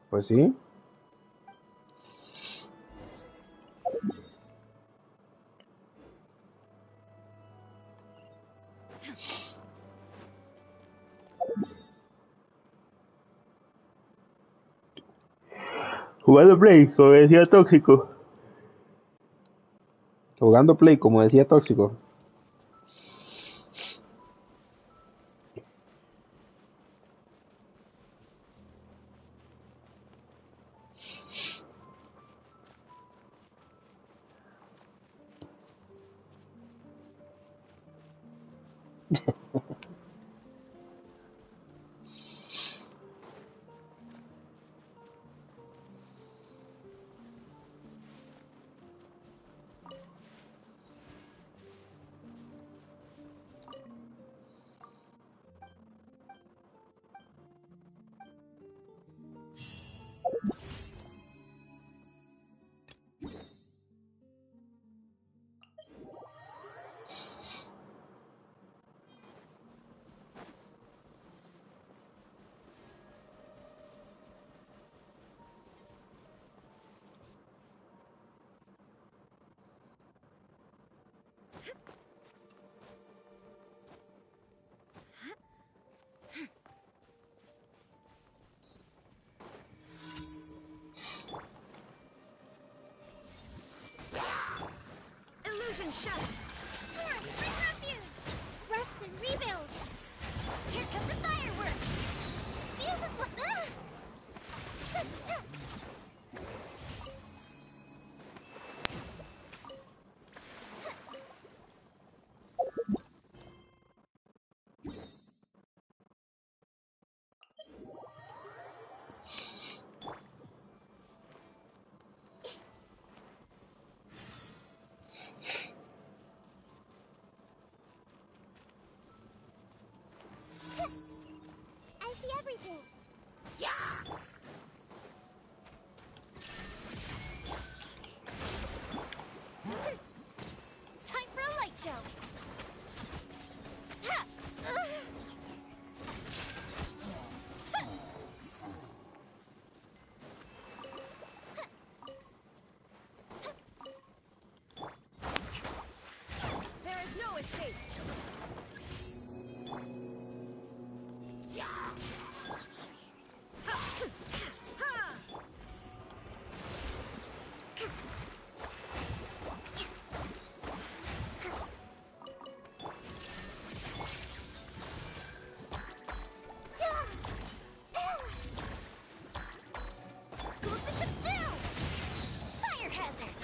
Pues sí. Jugando Play, como decía Tóxico. Jugando Play, como decía Tóxico. Illusion shattered. Turn, bring refuge. Rest and rebuild. Here comes the fireworks. This is what Time for a light show. There is no escape. Fire hazard.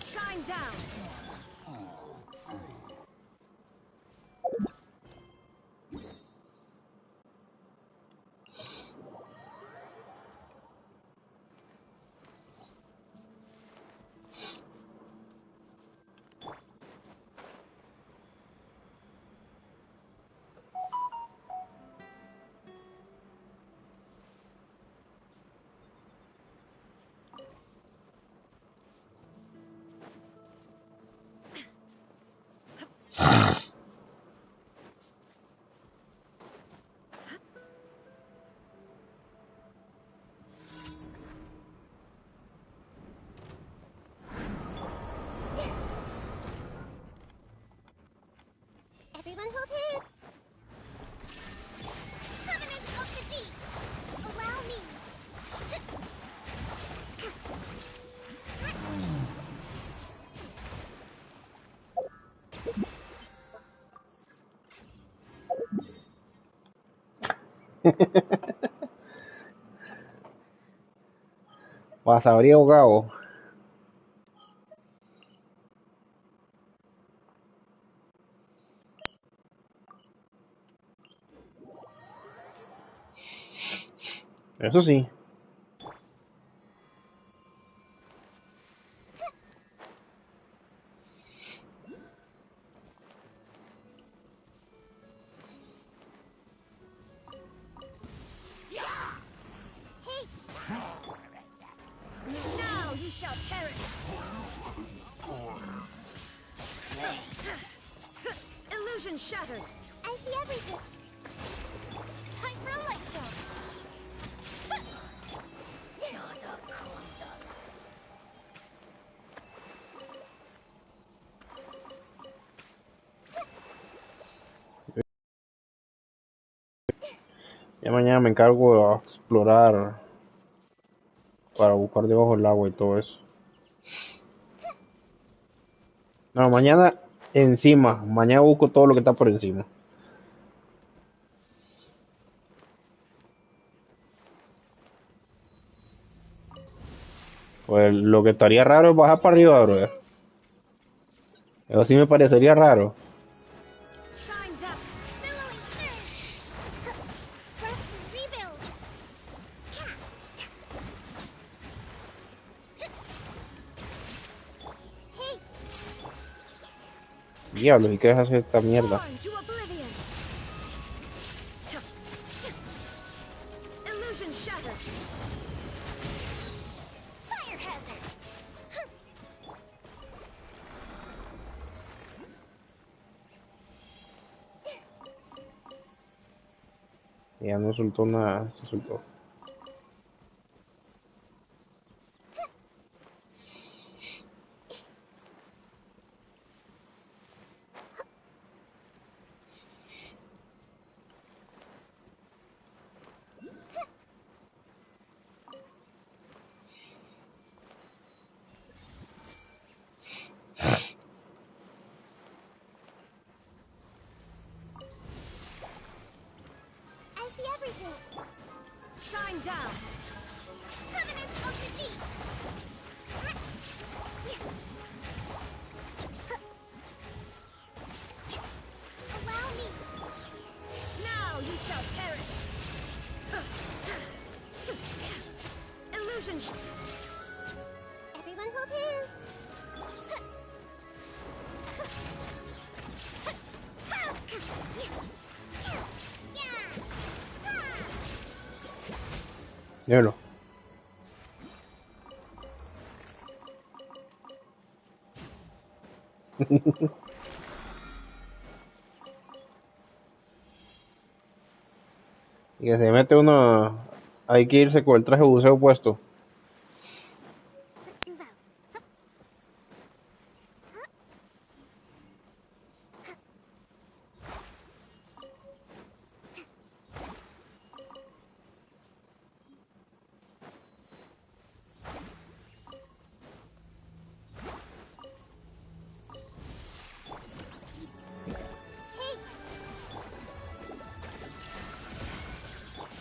Shine down. Everyone hold hands. Covenant of the Deep. Allow me. Vas habría ahogado. Eso sí. Now you shall perish. Illusion shattered. I see everything. Time for a light show. Ya mañana me encargo de explorar para buscar debajo del agua y todo eso. No, mañana encima. Mañana busco todo lo que está por encima. Pues lo que estaría raro es bajar para arriba, bro. Eso sí me parecería raro. Shine down. Billowing surge. Rest and rebuild. Diablos, ¿y qué es hacer esta mierda? Born to oblivion. Illusion shattered. Fire hazard. Ya no soltó nada, se soltó. I see everything. Shine down. Covenant of the Deep. Allow me. Now you shall perish. Illusion. Everyone hold hands. Míralo. Y que se mete uno, hay que irse con el traje de buceo puesto. Let's move out.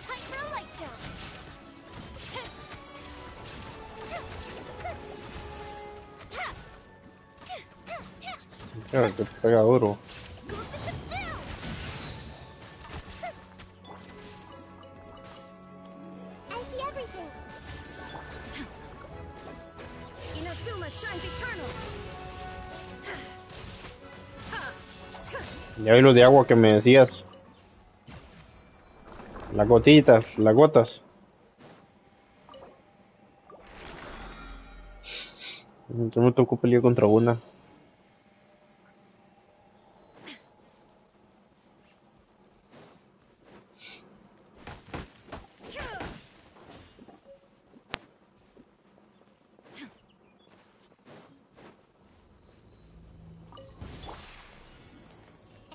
Time for a light show. Claro, que pega duro. I see everything. Inazuma shines eternal. Ya vi los de agua que me decías. Las gotitas, las gotas. Entonces no te ocupes yo contra una.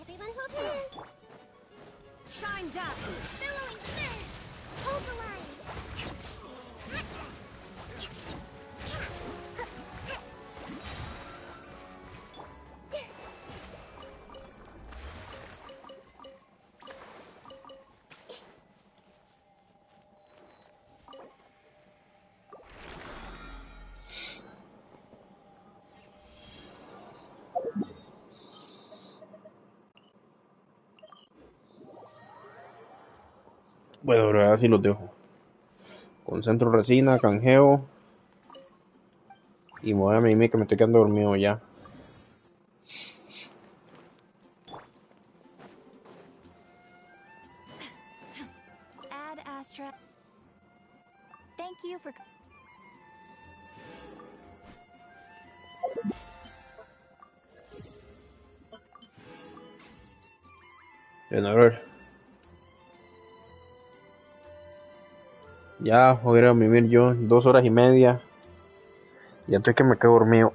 Everyone hold hands. Shine down. Billowing through. Hold the line. Bueno, pero ahora sí los dejo. Concentro resina, canjeo. Y me voy a mimir que me estoy quedando dormido ya. Add Astra. Thank you for. Bueno, a ver. Ya voy a ir a mimir yo 2 horas y media. Y antes que me quedo dormido.